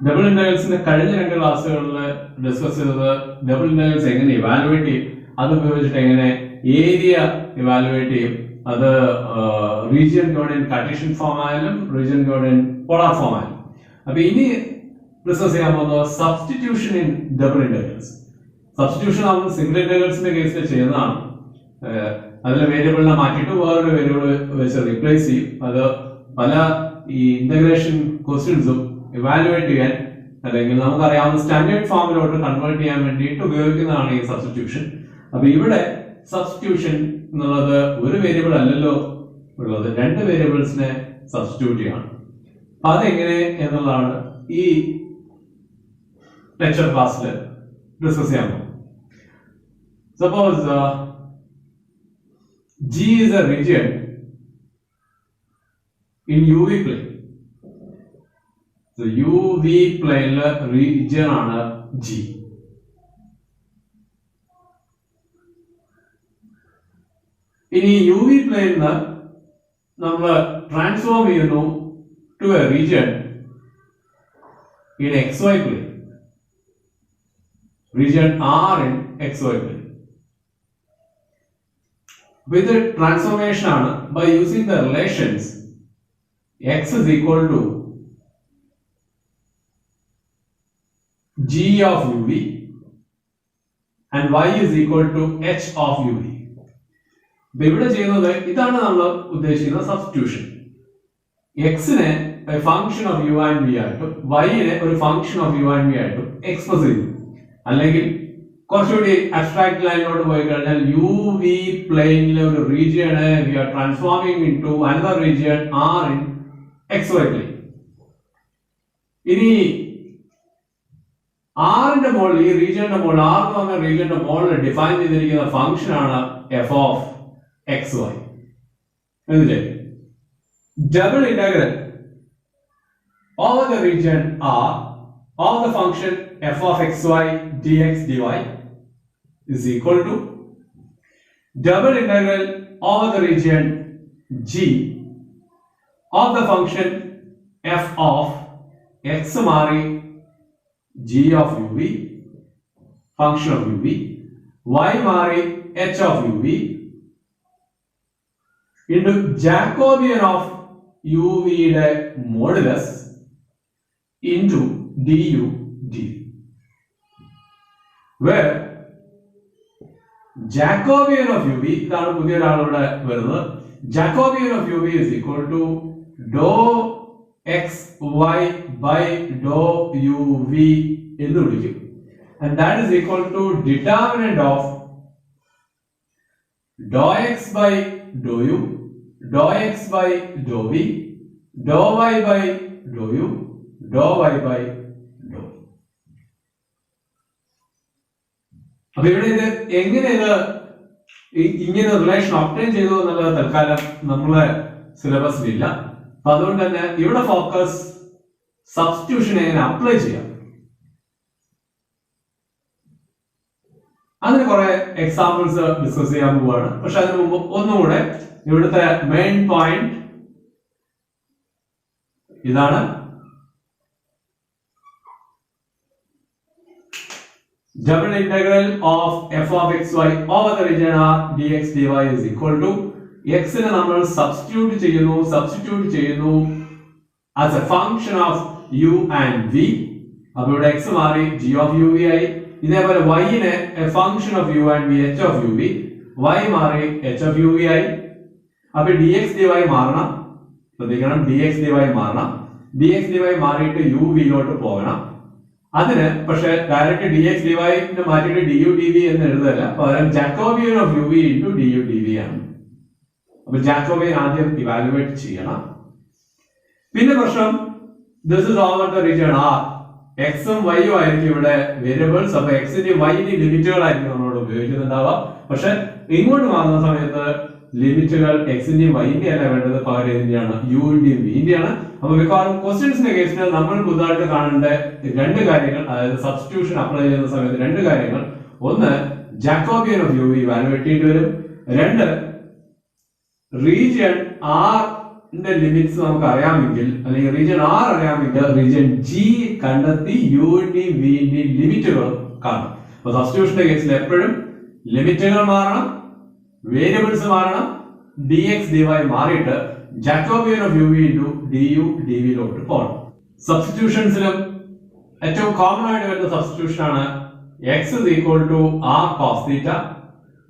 Double ഇന്റഗ്രൽസിന്റെ കഴിഞ്ഞ 2 ക്ലാസ്സുകളിൽ discuss ചെയ്തത് ഡബിൾ ഇന്റഗ്രൽസ് എങ്ങനെ ഇവാലുവേറ്റ് ചെയ്യും, അത് ഉപയോഗിച്ചിട്ട് എങ്ങനെ ഏരിയ ഇവാലുവേറ്റ് ചെയ്യും, അത് റീജിയൻ ഗോർഡിയൻ കാർട്ടീഷ്യൻ ഫോം ആയാലും റീജിയൻ ഗോർഡിയൻ പോളാർ ഫോം ആയാലും. അപ്പൊ ഇനി ഡിസ്കസ് ചെയ്യാൻ പോകുന്നത് substitution in double integrals. Substitution നമ്മൾ സിംഗിൾ ഇന്റഗ്രൽസിന്റെ കേസിൽ ചെയ്യുന്നതാണ്. അതിലെ വേരിയബിളിനെ മാറ്റിയിട്ട് വേറൊരു വേരിയബിൾ വെച്ച് റീപ്ലേസ് ചെയ്യും. അത് പല ഈ ഇന്റഗ്രേഷൻ ക്വസ്റ്റ്യൻസും ഇവാലുവേറ്റ് ചെയ്യാൻ അല്ലെങ്കിൽ നമുക്കറിയാവുന്ന സ്റ്റാൻഡേർഡ് ഫോമിലോട്ട് കൺവേർട്ട് ചെയ്യാൻ വേണ്ടിയിട്ട് ഉപയോഗിക്കുന്നതാണ് ഈ സബ്സ്റ്റിറ്റ്യൂഷൻ. അപ്പൊ ഇവിടെ സബ്സ്റ്റിറ്റ്യൂഷൻ എന്നുള്ളത് ഒരു വേരിയബിൾ അല്ലല്ലോ ഉള്ളത്, 2 വേരിയബിൾസിനെ സബ്സ്റ്റിറ്റ്യൂട്ട് ചെയ്യണം. അപ്പൊ അതെങ്ങനെ എന്നുള്ളതാണ് ഈ ലെക്ചർ ക്ലാസ്സിൽ ഡിസ്കസ് ചെയ്യാൻ പോകും. Suppose G is a region in UV plane. So UV plane region ആണ് G. ഇനി UV plane നമ്മൾ ട്രാൻസ്ഫോം ചെയ്യുന്നു to a region in XY plane. Region R in XY plane. With the transformation by using the relations x is equal to g of uv and y is equal to h of uv. ഇവിടെ ചെയ്യുന്നത് ഇതാണ് നമ്മൾ ഉദ്ദേശിക്കുന്ന substitution. എക്സിനെ function of U and V ആയിട്ടും വൈനെ ഒരു function of U and V ആയിട്ടും എക്സ്പ്രസ് ചെയ്തു. അല്ലെങ്കിൽ കുറച്ചുകൂടി അബ്സ്ട്രാക്ട് ലൈനിലോട്ട് പോയി കഴിഞ്ഞാൽ യു വി പ്ലെയിനിലെ ഒരു റീജിയനെ we are transforming into another region R in X Y plane. ഇനി ആറിന്റെ മുകളിൽ ഈ റീജിയന്റെ മുകളിൽ ആർ എന്ന് പറഞ്ഞ റീജിയന്റെ മുകളിൽ ഡിഫൈൻ ചെയ്തിരിക്കുന്ന ഫംഗ്ഷൻ ആണ് എഫ് ഓഫ് എക്സ് വൈ. എന്നിട്ട് double integral over the region R of the function f of xy dx dy is equal to double integral over the region G of the function f of x mari g of uv function of uv y mari h of uv into Jacobian of uv യുടെ modulus into du d, where Jacobian of uv ഇതാണ് പുതിയ ഒരാളുടെ വരുന്നത്. Jacobian of uv is equal to dou xy by dou uv എന്ന് വിളിക്കും. And that is equal to determinant of dou x by dou u, dou x by dou v, dou y by dou u, dou y by dou. അപ്പൊ ഇവിടെ ഇത് എങ്ങനെ ഇങ്ങനെ relation obtain ചെയ്തു എന്നുള്ളത് തൽക്കാലം നമ്മളെ സിലബസിലില്ല. അപ്പൊ അതുകൊണ്ട് തന്നെ ഇവിടെ ഫോക്കസ് സബ്സ്റ്റിറ്റ്യൂഷൻ എങ്ങനെ അപ്ലൈ ചെയ്യാം, അതിന് കുറെ എക്സാമ്പിൾസ് ഡിസ്കസ് ചെയ്യാൻ പോവാണ്. പക്ഷെ അതിന് മുമ്പ് ഒന്നുകൂടെ ഇവിടുത്തെ മെയിൻ പോയിന്റ് ഇതാണ്. Double integral of f of xy over the region R dx dy is equal to x നെ നമ്മൾ സബ്സ്റ്റിറ്റ്യൂട്ട് ചെയ്യുന്നു as a function of u and v. അപ്പോൾ ഇവിടെ x മാറി g of uv ആയി. ഇതേപോലെ y നെ a function of u and v h of uv, y മാറി h of uv ആയി. അപ്പോൾ dx dy മാറണം, ശ്രദ്ധിക്കണം, dx dy മാറണം. dx dy മാറിയിട്ട് uv ലോട്ട് പോകണം. അതിന് പക്ഷെ ഡയറക്റ്റ് dx dy നെ മാറ്റിയിട്ട് du dv എന്ന് എഴുതല്ല, പകരം Jacobian of uv into du dv ആണ്. അപ്പൊ ജാക്കോബിയൻ ആദ്യം ഇവാലുവേറ്റ് ചെയ്യണം. പിന്നെ പ്രശ്നം this is over the region R, x ഉം y ഉം ആയിരിക്കും ഇവിടെ വേരിയബിൾസ്. അപ്പൊ x ന്റെ y ന്റെ ലിമിറ്റുകളായിരിക്കും നമ്മളോട് ഉപയോഗിക്കുന്നുണ്ടാവുക. പക്ഷെ ഇങ്ങോട്ട് മാറുന്ന സമയത്ത് ലിമിറ്റുകൾ x ന്റെയും y ന്റെയും അല്ല വേണ്ടത്, പകരം ഇതിന്റെയാണ് u ന്റെയും v ന്റെയാണ്. അപ്പൊ മിക്കവാറും ക്വസ്റ്റ്യൻസിന്റെ കേസിൽ നമ്മൾ പുതുതായിട്ട് കാണേണ്ട 2 കാര്യങ്ങൾ, അതായത് സബ്സ്റ്റിറ്റ്യൂഷൻ അപ്ലൈ ചെയ്യുന്ന സമയത്ത് 2 കാര്യങ്ങൾ. ഒന്ന്, ജാക്കോബിയൻ ഓഫ് യു ഇവാലുവേറ്റ് ചെയ്യേണ്ടി വരും. 2, റീജിയൻ ആർ ന്റെ ലിമിറ്റ്സ് നമുക്ക് അറിയാമെങ്കിൽ അല്ലെങ്കിൽ റീജിയൻ ആർ അറിയാമെങ്കിൽ റീജിയൻ ജി കണ്ടെത്തി യുവിന്റെയും വിന്റെയും ലിമിറ്റുകൾ കാണും. അപ്പൊ സബ്സ്റ്റിറ്റ്യൂഷന്റെ കേസിൽ എപ്പോഴും ലിമിറ്റുകൾ മാറണം, വേരിയബിൾസ് മാറണം, ഡി എക്സ് ഡി വൈ മാറിയിട്ട് Jacobian of U V into D U D വിയിലോട്ട് പോകണം. സബ്സ്റ്റിറ്റ്യൂഷൻസിലും ഏറ്റവും കോമൺ ആയിട്ട് വരുന്ന സബ്സ്റ്റിറ്റ്യൂഷൻ ആണ് x is equal to r cos theta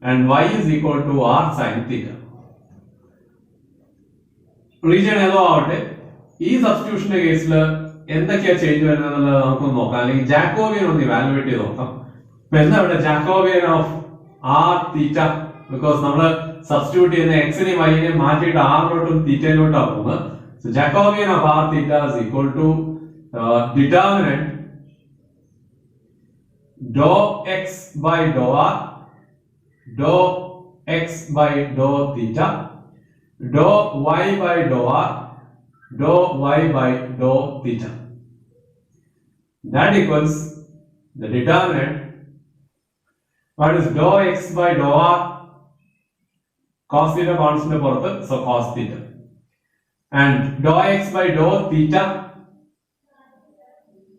and y is equal to r sin theta. Region ഏതോ ആവട്ടെ, ഈ സബ്സ്റ്റിറ്റ്യൂഷന്റെ കേസിൽ എന്തൊക്കെയാ ചേഞ്ച് വരുന്നത് നമുക്കൊന്ന് നോക്കാം, അല്ലെങ്കിൽ ജാക്കോബിയൻ ഒന്ന് ഇവാലുവേറ്റ് ചെയ്ത് നോക്കാം. ഇപ്പൊ എന്താ ഇവിടെ Jacobian of R theta, because നമ്മൾ സബ്സ്റ്റിറ്റ്യൂട്ട് ചെയ്യുന്ന എക്സിനെയും വൈനെയും മാറ്റിയിട്ട് ആറിലോട്ടും തീറ്റയിലോട്ടാണ് പോകുന്നത്. So Jacobian of R theta is equal to determinant dou x by dou r, dou x by dou theta, dou y by dou r, dou y by dou theta. That equals the determinant. What is dou x by dou r? Cos theta constant പുറത്ത്, so cos theta. And dou x by dou theta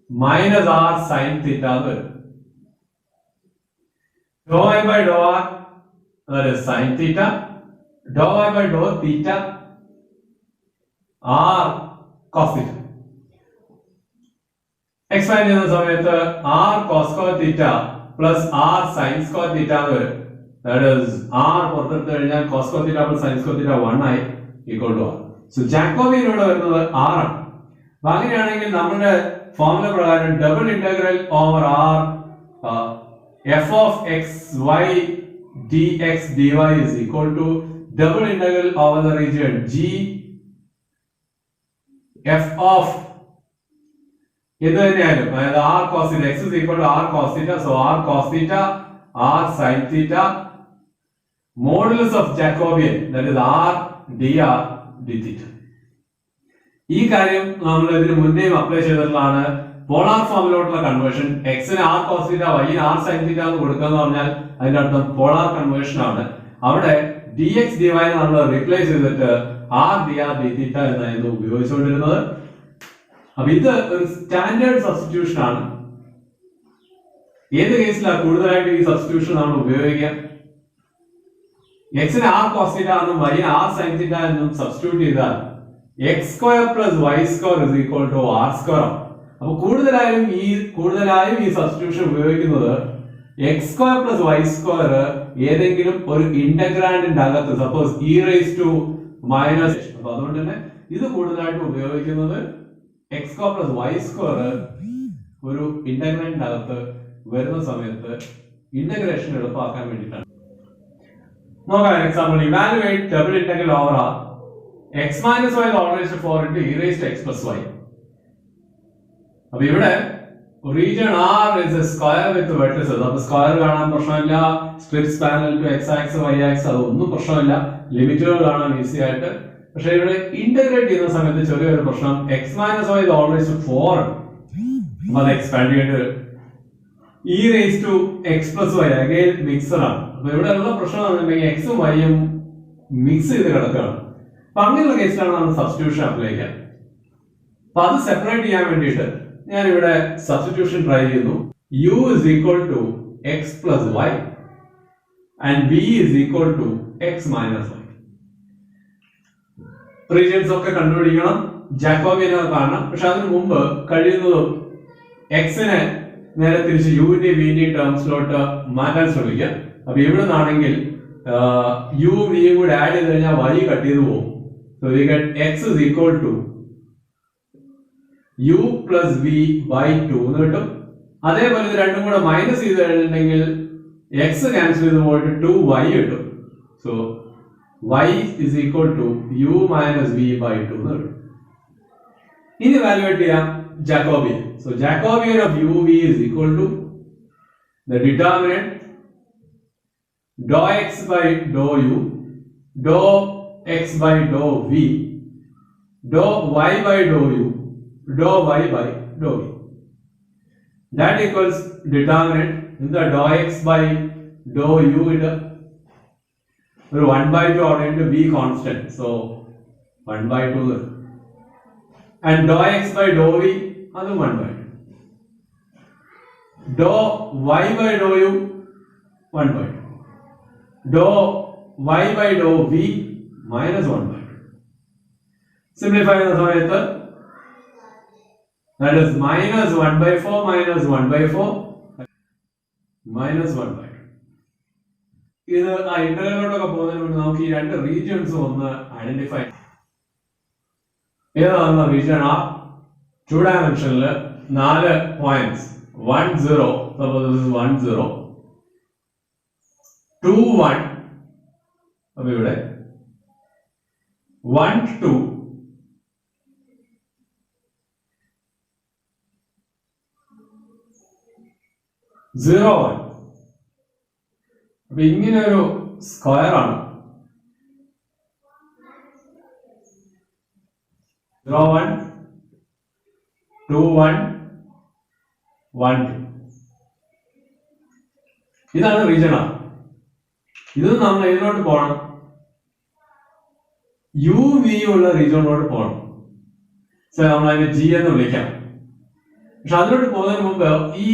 minus r sin theta വരും. Dou y by dou r, that is sin theta. Dou y by dou theta, r cos theta. Expand ചെയ്യുന്ന സമയത്ത് r cos square theta plus r sin square theta വരും. That is r പുറത്തെടുത്ത് കഴിഞ്ഞാൽ cos square theta plus sin square theta 1 ആയി equal to r. So Jacobian ഇവിടെ വരുന്നത് r ആണ്. അങ്ങനെയാണെങ്കിൽ നമ്മുടെ ഫോർമുല പ്രകാരം double integral over r f of x y dx dy is equal to double integral over the region g f of ഇത് തന്നെയായാലും, അതായത് r cos theta, x is equal to r cos theta, so r cos theta, r sin theta, modulus of Jacobian, that is r dr d theta. ഈ കാര്യം നമ്മൾ ഇതിന് മുന്നേയും apply ചെയ്തിട്ടുള്ളതാണ്. Polar ഫോമിലോട്ടുള്ള കൺവേർഷൻ, എക്സിന് ആർ കോസ് തീറ്റ വൈന് R sine theta എന്ന് കൊടുക്കുക എന്ന് പറഞ്ഞാൽ അതിന്റെ അർത്ഥം പോളാർ കൺവേർഷൻ ആണ്. അവിടെ ഡി എക്സ് ഡി വൈ നമ്മൾ റീപ്ലേസ് ചെയ്തിട്ട് ആർ ഡി ആർ ഡി തീറ്റ എന്നായിരുന്നു ഉപയോഗിച്ചുകൊണ്ടിരുന്നത്. അപ്പൊ ഇത് ഒരു സ്റ്റാൻഡേർഡ് സബ്സ്റ്റിറ്റ്യൂഷൻ ആണ്. ഏത് കേസിലാണ് കൂടുതലായിട്ട് ഈ സബ്സ്റ്റിറ്റ്യൂഷൻ നമ്മൾ ഉപയോഗിക്കുക? എക്സിന് ആർ കോസ് തീറ്റ എന്നും വൈന് ആർ സൈൻ തീറ്റ എന്നും സബ്സ്റ്റിറ്റ്യൂട്ട് ചെയ്താൽ X square plus Y square is equal to R square. അപ്പൊ കൂടുതലായും ഈ സബ്സ്റ്റിറ്റ്യൂഷൻ ഉപയോഗിക്കുന്നത് X square plus Y square ഏതെങ്കിലും ഒരു ഇന്റഗ്രാൻഡിന്റെ അകത്ത്, suppose e raise to minus, അപ്പൊ അതുകൊണ്ട് തന്നെ ഇത് കൂടുതലായിട്ട് ഉപയോഗിക്കുന്നത് X square plus Y square ഒരു ഇന്റഗ്രാൻഡിന്റെ അകത്ത് വരുന്ന സമയത്ത് ഇന്റഗ്രേഷൻ എളുപ്പമാക്കാൻ വേണ്ടിയിട്ടാണ്. നോക്കാം example. Evaluate double integral over R x minus y all raised to 4 into e raised to x plus y. അപ്പൊ ഇവിടെ region r is a square with vertices. അപ്പൊ സ്ക്വയർ കാണാൻ പ്രശ്നമില്ല, strips parallel to x axis y axis അതൊന്നും പ്രശ്നമില്ല, ലിമിറ്റുകൾ കാണാൻ easy ആയിട്ട്. പക്ഷെ ഇവിടെ ഇന്റഗ്രേറ്റ് ചെയ്യുന്ന സമയത്ത് ചെറിയൊരു പ്രശ്നം, x minus y all raised to 4 അപ്പൊ അത് എക്സ്പാൻഡ് ചെയ്യേണ്ടി വരും. e raised to x plus y again mixer ആണ്. അപ്പൊ ഇവിടെ ഉള്ള പ്രശ്നം എന്നുണ്ടെങ്കിൽ എക്സും വൈയും മിക്സ് ചെയ്ത് കിടക്കുകയാണ്. അപ്പൊ അങ്ങനെയുള്ള കേസിലാണ് നമ്മൾ സബ്സ്റ്റിറ്റ്യൂഷൻ അപ്ലൈ ചെയ്യുക. അപ്പൊ അത് സെപ്പറേറ്റ് ചെയ്യാൻ വേണ്ടിയിട്ട് ഞാൻ ഇവിടെ സബ്സ്റ്റിറ്റ്യൂഷൻ ട്രൈ ചെയ്യുന്നു. u is equal to x plus y and v is equal to x minus y. Regions ഒക്കെ കണ്ടുപിടിക്കണം, ജാക്കോബിയനെ കാണണം. പക്ഷെ അതിനു മുമ്പ് കഴിയുന്നതും എക്സിനെ നേരെ തിരിച്ച് യുവിന്റെയും വിന്റെയും ടേംസിലോട്ട് മാറ്റാൻ ശ്രമിക്കുക. അപ്പൊ ഇവിടെ നിന്നാണെങ്കിൽ യു വിയും കൂടെ ആഡ് ചെയ്ത് കഴിഞ്ഞാൽ y കട്ട് ചെയ്ത് പോകും. So we get x is equal to u plus v by 2 എന്ന് കിട്ടും. അതേപോലെ ഇത് രണ്ടും കൂടെ മൈനസ് ചെയ്ത് കഴിഞ്ഞിട്ടുണ്ടെങ്കിൽ x ക്യാൻസൽ ചെയ്ത് പോയിട്ട് 2y കിട്ടും. So y is equal to u minus v by 2 എന്ന് കിട്ടും. ഇനി വാല്യൂവേറ്റ് ചെയ്യാം Jacobian. So Jacobian of uv is equal to the determinant dou x by dou u, dou x by dou v, dou y by dou u, dou y by dou v. That equals determinant in the dou x by dou u ഇത് ഒരു 1 by 2 അവിടെ ഉണ്ട്, v constant, so 1 by 2 and dou x by dou v അതും 1 by 2. dou y by dou u 1 by 2. Dou y by dou v minus 1 by 2. Simplify the സമയത്ത് that is minus 1 by 4 minus 1 by 4 minus 1 by 2. ഇത് ആ ഇന്റർവെല്ലിലോട്ടൊക്കെ പോകുന്നതിന് മുമ്പ് നമുക്ക് ഈ രണ്ട് regions ഒന്ന് ഐഡന്റിഫൈ ഏതാണ് റീജിയൻ ആ 2 ഡയമെൻഷനിൽ 4 പോയിന്റ്സ് 1 0 suppose this is 1 0 2 1 അപ്പോൾ ഇവിടെ 1 2 0 1. അപ്പൊ ഇങ്ങനെ ഒരു സ്ക്വയർ ആണ് 0 1 2 1 1 2. ഇതാണ് റീജിയൻ ആ. ഇത് നമ്മൾ ഇതിലോട്ട് പോകണം, യു വി ഉള്ള റീജിയനിലോട്ട് പോകണം. നമ്മൾ അതിനെ ജി എന്ന് വിളിക്കാം. പക്ഷെ അതിലോട്ട് പോകുന്നതിന് മുമ്പ് ഈ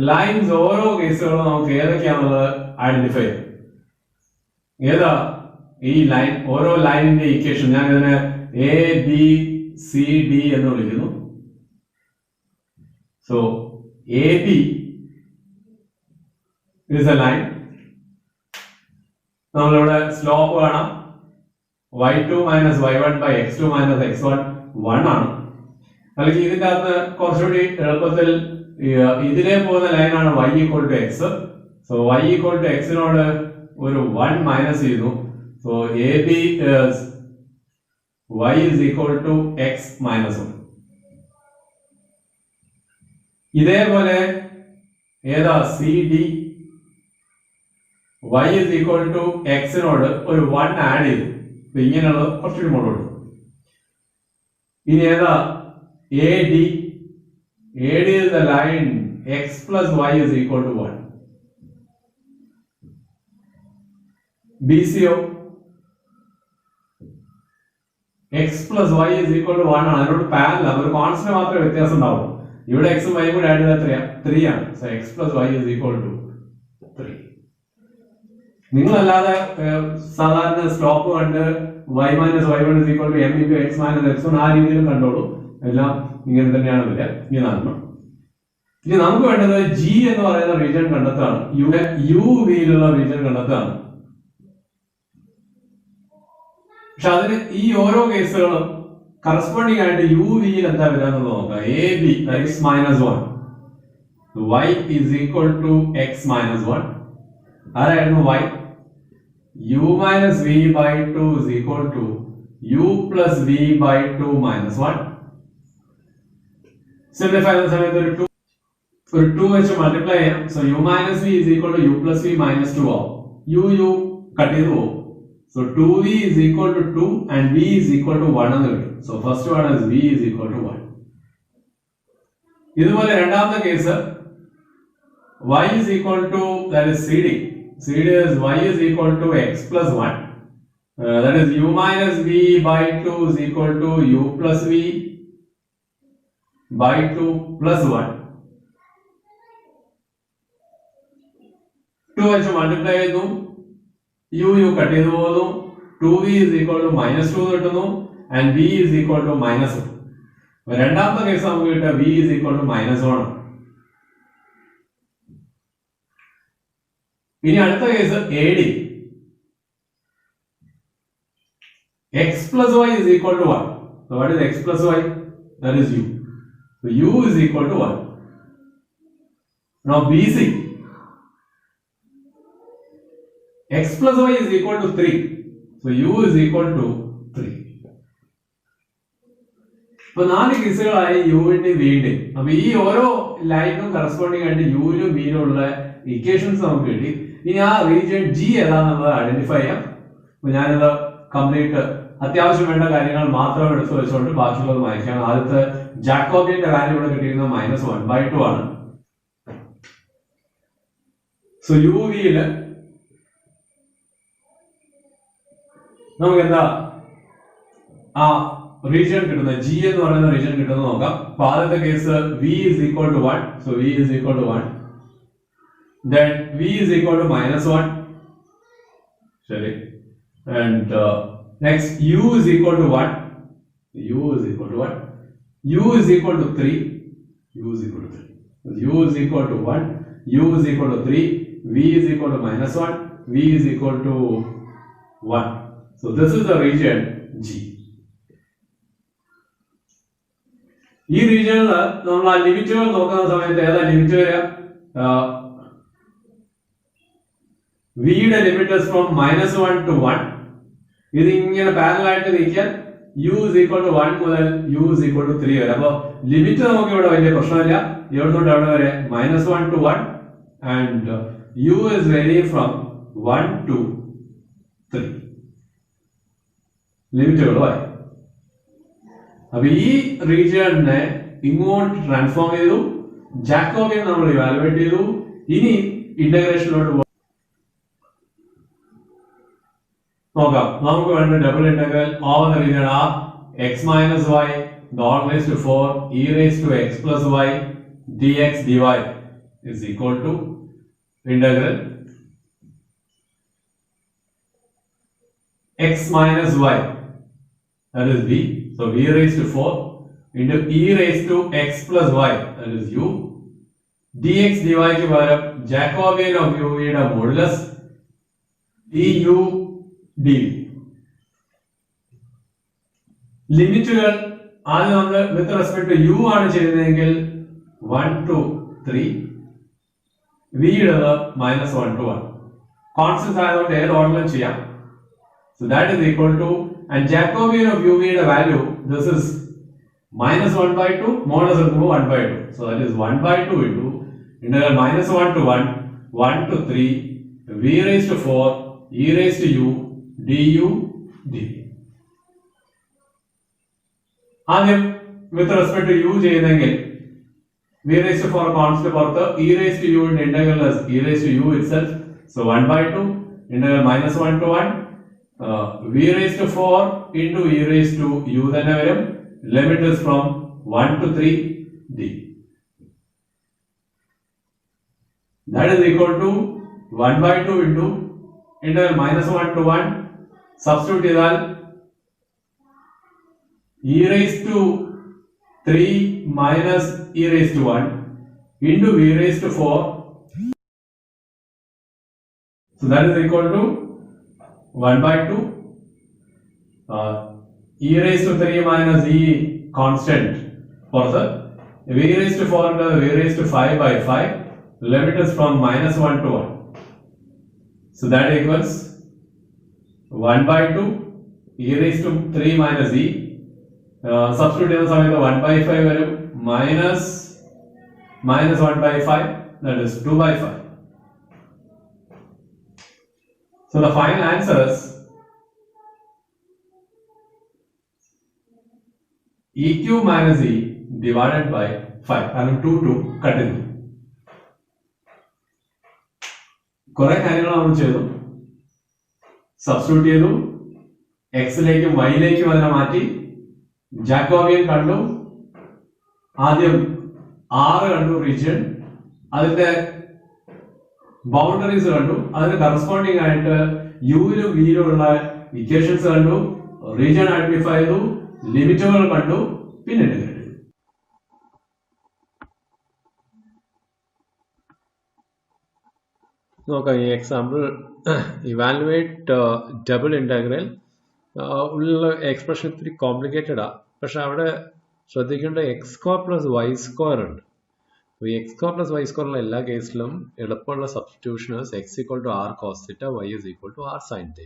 ലൈൻസ് ഓരോ കേസുകളും നമുക്ക് ഏതൊക്കെയാണെന്നുള്ളത് ഐഡന്റിഫൈ ചെയ്യും. ഏതാ ഈ ലൈൻ? ഓരോ ലൈനിന്റെ ഇക്വേഷൻ ഞാൻ ഇതിനെ എ ബി സി ഡി എന്ന് വിളിക്കുന്നു. So A B is A line. നമ്മളിവിടെ സ്ലോപ്പ് കാണാം y2 minus y1 by x2 minus x1 1 ആണ്. അല്ലെങ്കിൽ ഇതിന്റെ അകത്ത് കുറച്ചുകൂടി എളുപ്പത്തിൽ ഇതിലെ പോകുന്ന ലൈനാണ് y equal to x. So y equal to എക്സിനോട് ഒരു 1 മൈനസ് ചെയ്തു. So A B y is equal to x minus 1. ഇതേപോലെ ഏതാ C D y is equal to എക്സിനോട് ഒരു 1 ആഡ് ചെയ്തു. അപ്പൊ ഇങ്ങനെയുള്ളത് കുറച്ചുകൂടി മുകളിലോട്ട്. ഇനി ഏതാ A D? AD is the line x plus y is equal to 1. BCO x plus y is equal to 1 ആണ്. അതിനോട് പാരലൽ ഒരു കോൺസ്റ്റന്റ് മാത്രമേ വ്യത്യാസം ഉണ്ടാവുള്ളൂ. ഇവിടെ x ഉം y ഉം കൂടി ആഡ് ചെയ്താൽ 3 ആണ്. So x plus y is equal to 3. നിങ്ങളല്ലാതെ സാധാരണ സ്ലോപ്പ് കണ്ട് y minus y1 is equal to m into x minus x1 ആ രീതിയിൽ കണ്ടോളൂ. എല്ലാം ഇങ്ങനെ തന്നെയാണ് വരിക. ഇങ്ങനെ ഇനി നമുക്ക് വേണ്ടത് ജി എന്ന് പറയുന്ന റീജിയൻ കണ്ടെത്താണ്. യു വിയിലുള്ള റീജിയൻ കണ്ടെത്താണ്. പക്ഷെ അതിന് ഈ ഓരോ കേസുകളും കറസ്പോണ്ടിങ് ആയിട്ട് യു വിയിൽ എന്താ വരിക എന്നുള്ളത് നോക്കാം. A B X minus 1 y is equal to x minus 1. ആരായിരുന്നു y? u minus v by 2 is equal to u plus v by 2 minus 1. Simplify the സമയത്ത് ഒരു 2 വെച്ച് മൾട്ടിപ്ലൈ ചെയ്യാം. So u minus v is equal to u plus v minus 2 ആവും. u cut ചെയ്തു പോകും. So 2v is equal to 2 and v is equal to 1 എന്ന് കിട്ടും. So first one is v is equal to 1. ഇതുപോലെ രണ്ടാമത്തെ case y is equal to, that is cd. cd is y is equal to x plus 1. That is u minus v by 2 is equal to u plus v by 2 plus 1. 2 വെച്ച് multiply ചെയ്യുന്നു. u cut ചെയ്തു പോകുന്നു. 2v is equal to minus 2 കിട്ടുന്നു and v is equal to minus 1. രണ്ടാമത്തെ case നമുക്ക് കിട്ടുക v is equal to minus 1 ആണ്. ഇനി അടുത്ത case AD. x plus y is equal to 1. So what is x plus y? That is u. So u is equal to 1. Now BC. x plus y is equal to 3. So u is equal to 3. അപ്പൊ 4 കേസുകളായി യുവിന്റെ വിന്റെ. അപ്പൊ ഈ ഓരോ ലൈനും corresponding ആയിട്ട് യുവിനും വിയിലും ഉള്ള equations നമുക്ക് കിട്ടി. ഇനി ആ റീജിയൻ ജി ഏതാണെന്നുള്ളത് ഐഡന്റിഫൈ ചെയ്യാം. അപ്പൊ ഞാനിത് കംപ്ലീറ്റ് അത്യാവശ്യം വേണ്ട കാര്യങ്ങൾ മാത്രം എടുത്തു വെച്ചുകൊണ്ട് ബാക്കിയുള്ളത് വായിക്കാം. ആദ്യത്തെ ജാക്കോബിയന്റെ വാല്യൂ ഇവിടെ കിട്ടിയിരുന്നത് -1/2 ആണ്. സോ യു വിയില് നമുക്ക് എന്താ ആ റീജിയൻ കിട്ടുന്നത്, ജി എന്ന് പറയുന്ന റീജിയൻ കിട്ടുന്നത് നോക്കാം. അപ്പൊ ആദ്യത്തെ case v is equal to 1. So v is equal to 1. then v is equal to minus 1. Sorry. And next u is equal to 1. U is equal to 1. U is equal to 3. U is equal to 3. U is equal to 1. U is equal to 3. V is equal to minus 1. V is equal to 1. So this is the region G. ഈ റീജിയനിൽ നമ്മൾ ആ ലിമിറ്റുകൾ നോക്കുന്ന സമയത്ത് ഏതാ limit വരിക? വിയുടെ ലിമിറ്റ് ഫ്രോം -1 to 1. ഇത് ഇങ്ങനെ പാരലൽ ആയിട്ട് നിൽക്കാൻ u is equal to 1 മുതൽ u is equal to 3 വരെ. അപ്പോൾ ലിമിറ്റ് നമുക്ക് ഇവിടെ വലിയ പ്രശ്നമില്ല. ഇവിടെ തൊട്ട് അവിടെ വരെ -1 to 1 and u is varying from 1 to 3. ലിമിറ്റുകളുമായി. അപ്പൊ ഈ റീജിയനെ ഇങ്ങോട്ട് ട്രാൻസ്ഫോം ചെയ്തു, ജാക്കോബിയൻ നമ്മൾ ഇവാലുവേറ്റ് ചെയ്തു. ഇനി ഇന്റഗ്രേഷനിലോട്ട് നോക്കാം. നമുക്ക് വേണ്ട double integral over the region R x minus y all raised to 4 e raised to x plus y dx dy is equal to integral x minus y, that is v, so v raised to 4 into e raised to x plus y, that is u, dx dy ക്ക് പകരം Jacobian of u യുടെ modulus du dv. ലിമിറ്റുകൾ ആദ്യം നമ്മൾ വിത്ത് respect to you ആണ് ചെയ്യുന്നതെങ്കിൽ 1 to 3, v യുടേത് -1 to 1. Constants ആയതുകൊണ്ട് ഏത് ഓർഡറിലും ചെയ്യാം. So that is equal to, and Jacobian of u യുടെ വാല്യൂ this is -1/2 മോഡുലസ് എടുക്കുമ്പോൾ 1/2. So that is 1/2 into integral -1 to 1, 1 to 3, v raised to 4, e raised to u, du dv. ആദ്യം വിത്ത് respect to you ചെയ്യുന്നെങ്കിൽ v raised to 4 constant പുറത്ത്, e raised to u ന്റെ integral e raised to u itself, so 1/2 integral -1 to 1, v raised to 4 into e raised to u തന്നെ വരും. Limit is from 1 to 3 d. That is equal to 1/2 into integral -1 to 1. Substitute ചെയ്താൽ e raised to 3 minus e raised to 1 into v raised to 4. So that is equal to 1/2. E raised to 3 minus e constant for the v raised to 4 into v raised to 5/5. Limit is from -1 to 1. So that equals 1/2 e raised to 3 minus e. Substitute ചെയ്യുന്ന സമയത്ത് 1/5 വരും, -1/5, that is 2/5. So the final answer is eq minus e divided by 5. കാരണം 2 കട്ടിരുന്നു. കുറെ കാര്യങ്ങൾ നമ്മൾ ചെയ്തു, substitute ചെയ്തു, എക്സിലേക്കും വൈയിലേക്കും അതിനെ മാറ്റി, ജാക്കോബിയൻ കണ്ടു, ആദ്യം R കണ്ടു റീജിയൻ, അതിന്റെ ബൗണ്ടറീസ് കണ്ടു, അതിന് കറസ്പോണ്ടിങ് ആയിട്ട് യുവിലും വിയിലും ഉള്ള ഇക്വേഷൻസ് കണ്ടു, റീജിയൻ ഐഡന്റിഫൈ ചെയ്തു, ലിമിറ്റുകൾ കണ്ടു, പിന്നെ ഇന്റഗ്രേറ്റ് ചെയ്തു. നോക്കാം ഈ എക്സാമ്പിൾ. ഇവാലുവേറ്റ് ഡബിൾ ഇന്റഗ്രൽ ഉള്ള എക്സ്പ്രഷൻ ഇത്തിരി കോംപ്ലിക്കേറ്റഡാ, പക്ഷെ അവിടെ ശ്രദ്ധിക്കേണ്ട x² + y² ഉണ്ട്. അപ്പോൾ ഈ x² + y² എല്ലാ കേസിലും എളുപ്പമുള്ള substitutions x = r cos θ, y = r sin θ.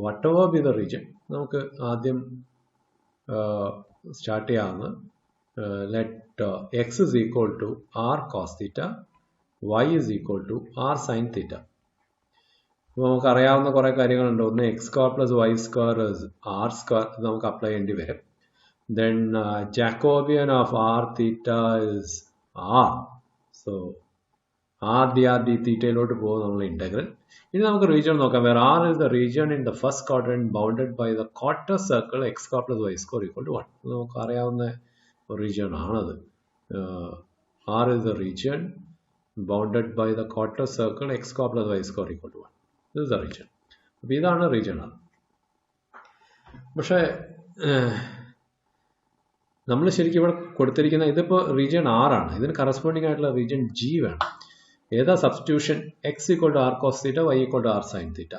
whatever be the region, നമുക്ക് ആദ്യം സ്റ്റാർട്ട് ചെയ്യാവുന്ന let x is equal to r cos θ, y is equal to r sin θ. അപ്പോൾ നമുക്കറിയാവുന്ന കുറേ കാര്യങ്ങളുണ്ട്. ഒന്ന് x² + y² is r², നമുക്ക് അപ്ലൈ ചെയ്യേണ്ടി വരും. Then Jacobian of r theta is r, so r dr d theta പോകും നമ്മൾ ഇന്റഗ്രൽ. ഇനി നമുക്ക് റീജിയൻ നോക്കാം. Where r is the region in the first quadrant bounded by the quarter circle x² + y² = 1. നമുക്ക് അറിയാവുന്ന region ആണത്. r is the region bounded by the quarter circle x square plus y square equal to 1. This is the region. അപ്പോൾ ഇതാണ് region. പക്ഷേ നമ്മൾ ശരിക്കും ഇവിടെ കൊടുത്തിരിക്കുന്ന ഇതിപ്പോൾ റീജിയൻ R ആണ്. ഇതിന് കറസ്പോണ്ടിങ് ആയിട്ടുള്ള റീജിയൻ G വേണം. ഏതാ substitution? x equal to R cos theta, y equal to R sine theta.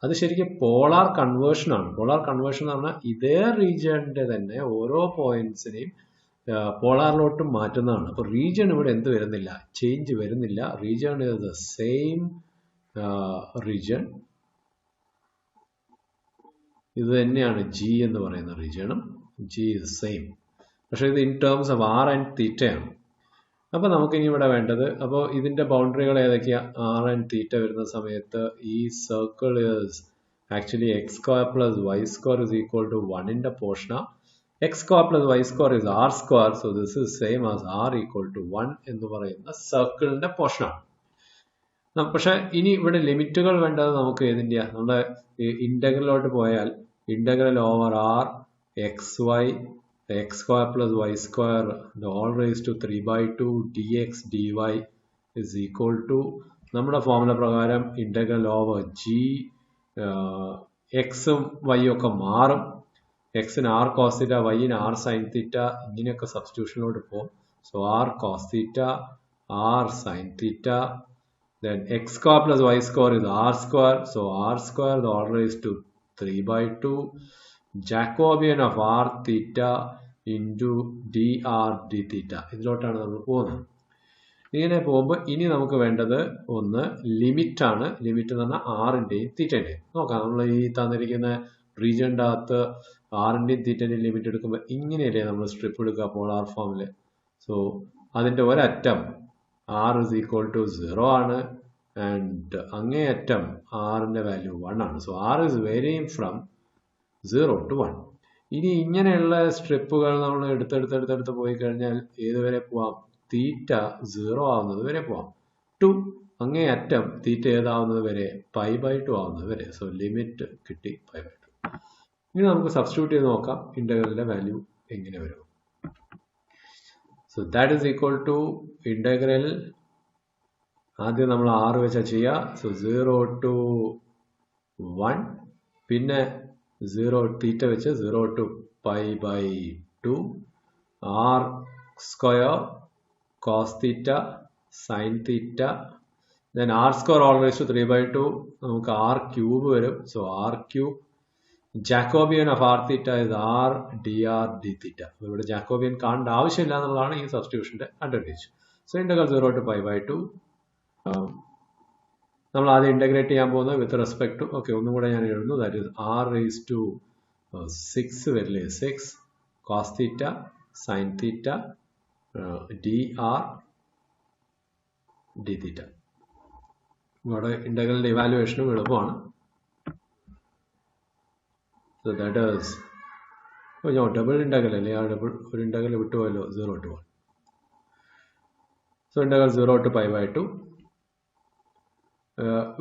അത് ശരിക്കും പോളാർ കൺവേർഷൻ ആണ്. പോളാർ കൺവേർഷൻ എന്ന് പറഞ്ഞാൽ ഇതേ റീജിയന്റെ തന്നെ ഓരോ പോയിന്റ്സിനെയും പോളാറിലോട്ട് മാറ്റുന്നതാണ്. അപ്പോൾ റീജിയൻ ഇവിടെ എന്ത് വരുന്നില്ല, ചേഞ്ച് വരുന്നില്ല. Region is the same region. ഇത് തന്നെയാണ് ജി എന്ന് പറയുന്ന റീജിയനും. G is same. പക്ഷേ ഇത് in terms of R and തീറ്റയാണ്. അപ്പോൾ നമുക്കിനി ഇവിടെ വേണ്ടത്, അപ്പോൾ ഇതിൻ്റെ ബൗണ്ടറികൾ ഏതൊക്കെയാണ്? ആർ ആൻഡ് തീറ്റ വരുന്ന സമയത്ത് ഈ circle is actually x square plus Y square is equal to 1ന്റെ പോർഷനാണ്. X square plus Y square is r square. So this is same as r equal to 1 എന്ന് പറയുന്ന സർക്കിളിന്റെ പോർഷനാണ്. പക്ഷെ ഇനി ഇവിടെ ലിമിറ്റുകൾ വേണ്ടത് നമുക്ക് ഏതിൻ്റെയാണ്? നമ്മുടെ ഇന്റഗ്രലോട്ട് പോയാൽ integral over R X Y X square plus Y square all raise to 3/2 dx dy is equal to നമ്മുടെ ഫോർമുല പ്രകാരം ഇന്റഗ്രൽ ഓവർ ജി എക്സും വൈയും ഒക്കെ മാറും. എക്സിന് ആർ കോസ് തീറ്റ, വൈന് ആർ സൈൻ തീറ്റ, ഇങ്ങനെയൊക്കെ സബ്സ്റ്റിറ്റ്യൂഷനിലോട്ട് പോകും. So R cos theta, R sine theta, then x square plus y square is r square. So r square the order is to 3/2 Jacobian of r theta into dr d theta. ഇതിലോട്ടാണ് നമ്മൾ പോകുന്നത്. ഇങ്ങനെ പോകുമ്പോൾ ഇനി നമുക്ക് വേണ്ടത് ഒന്ന് limit ആണ്. Limit എന്ന് പറഞ്ഞാൽ ആറിൻ്റെയും തീറ്റൻ്റെയും നോക്കാം. നമ്മൾ ഈ തന്നിരിക്കുന്ന റീജിയൻ്റെ അകത്ത് ആറിൻ്റെയും തീറ്റൻ്റെയും ലിമിറ്റ് എടുക്കുമ്പോൾ ഇങ്ങനെയല്ലേ നമ്മൾ സ്ട്രിപ്പ് എടുക്കുക പോളാർ ഫോമിൽ. സോ അതിൻ്റെ ഒരറ്റം r is equal to 0 ആണ് ആൻഡ് അങ്ങേ അറ്റം ആറിൻ്റെ വാല്യൂ 1 ആണ്. So r is varying from 0 to 1. ഇനി ഇങ്ങനെയുള്ള സ്ട്രിപ്പുകൾ നമ്മൾ എടുത്തെടുത്ത് പോയി കഴിഞ്ഞാൽ ഏതുവരെ പോവാം? തീറ്റ 0 ആവുന്നത് വരെ പോവാം. ടു അങ്ങേ അറ്റം തീറ്റ ഏതാവുന്നത് വരെ? π/2 ആവുന്നത് വരെ. സോ ലിമിറ്റ് കിട്ടി π/2. ഇനി നമുക്ക് സബ്സ്റ്റിറ്റ്യൂട്ട് ചെയ്ത് നോക്കാം ഇന്റഗ്രലിന്റെ വാല്യൂ എങ്ങനെ വരും. So that is equal to integral, ആദ്യം നമ്മൾ r വെച്ചാൽ ചെയ്യുക. സോ 0 to 1, പിന്നെ 0 തീറ്റ വെച്ച് 0 to π/2 r square cos theta sine theta, then r square all raise to 3/2 നമുക്ക് r ക്യൂബ് വരും. So r cube Jacobian of R theta is r D R D theta. ഇവിടെ ജാക്കോബിയൻ കാണേണ്ട ആവശ്യമില്ല എന്നുള്ളതാണ് ഈ സബ്സ്റ്റിറ്റ്യൂഷന്റെ അഡ്വാൻറ്റേജ്. സോ ഇന്റഗ്രൽ 0 to π/2 നമ്മൾ ആദ്യം ഇന്റഗ്രേറ്റ് ചെയ്യാൻ പോകുന്നത് വിത്ത് റെസ്പെക്ട് ടു, ഓക്കെ ഒന്നും കൂടെ ഞാൻ എഴുതുന്നു, that is r raise to 6 വരില്ലേ, 6 cos theta sine theta d R D theta. ഇവിടെ ഇന്റഗ്രലിന്റെ ഇവാലുവേഷനും എളുപ്പമാണ്. So that is, double integral അല്ലേ, ആ ഡബിൾ ഒരു ഇന്റഗ്രൽ വിട്ടുപോയല്ലോ, 0 to 1. So integral 0 to π/2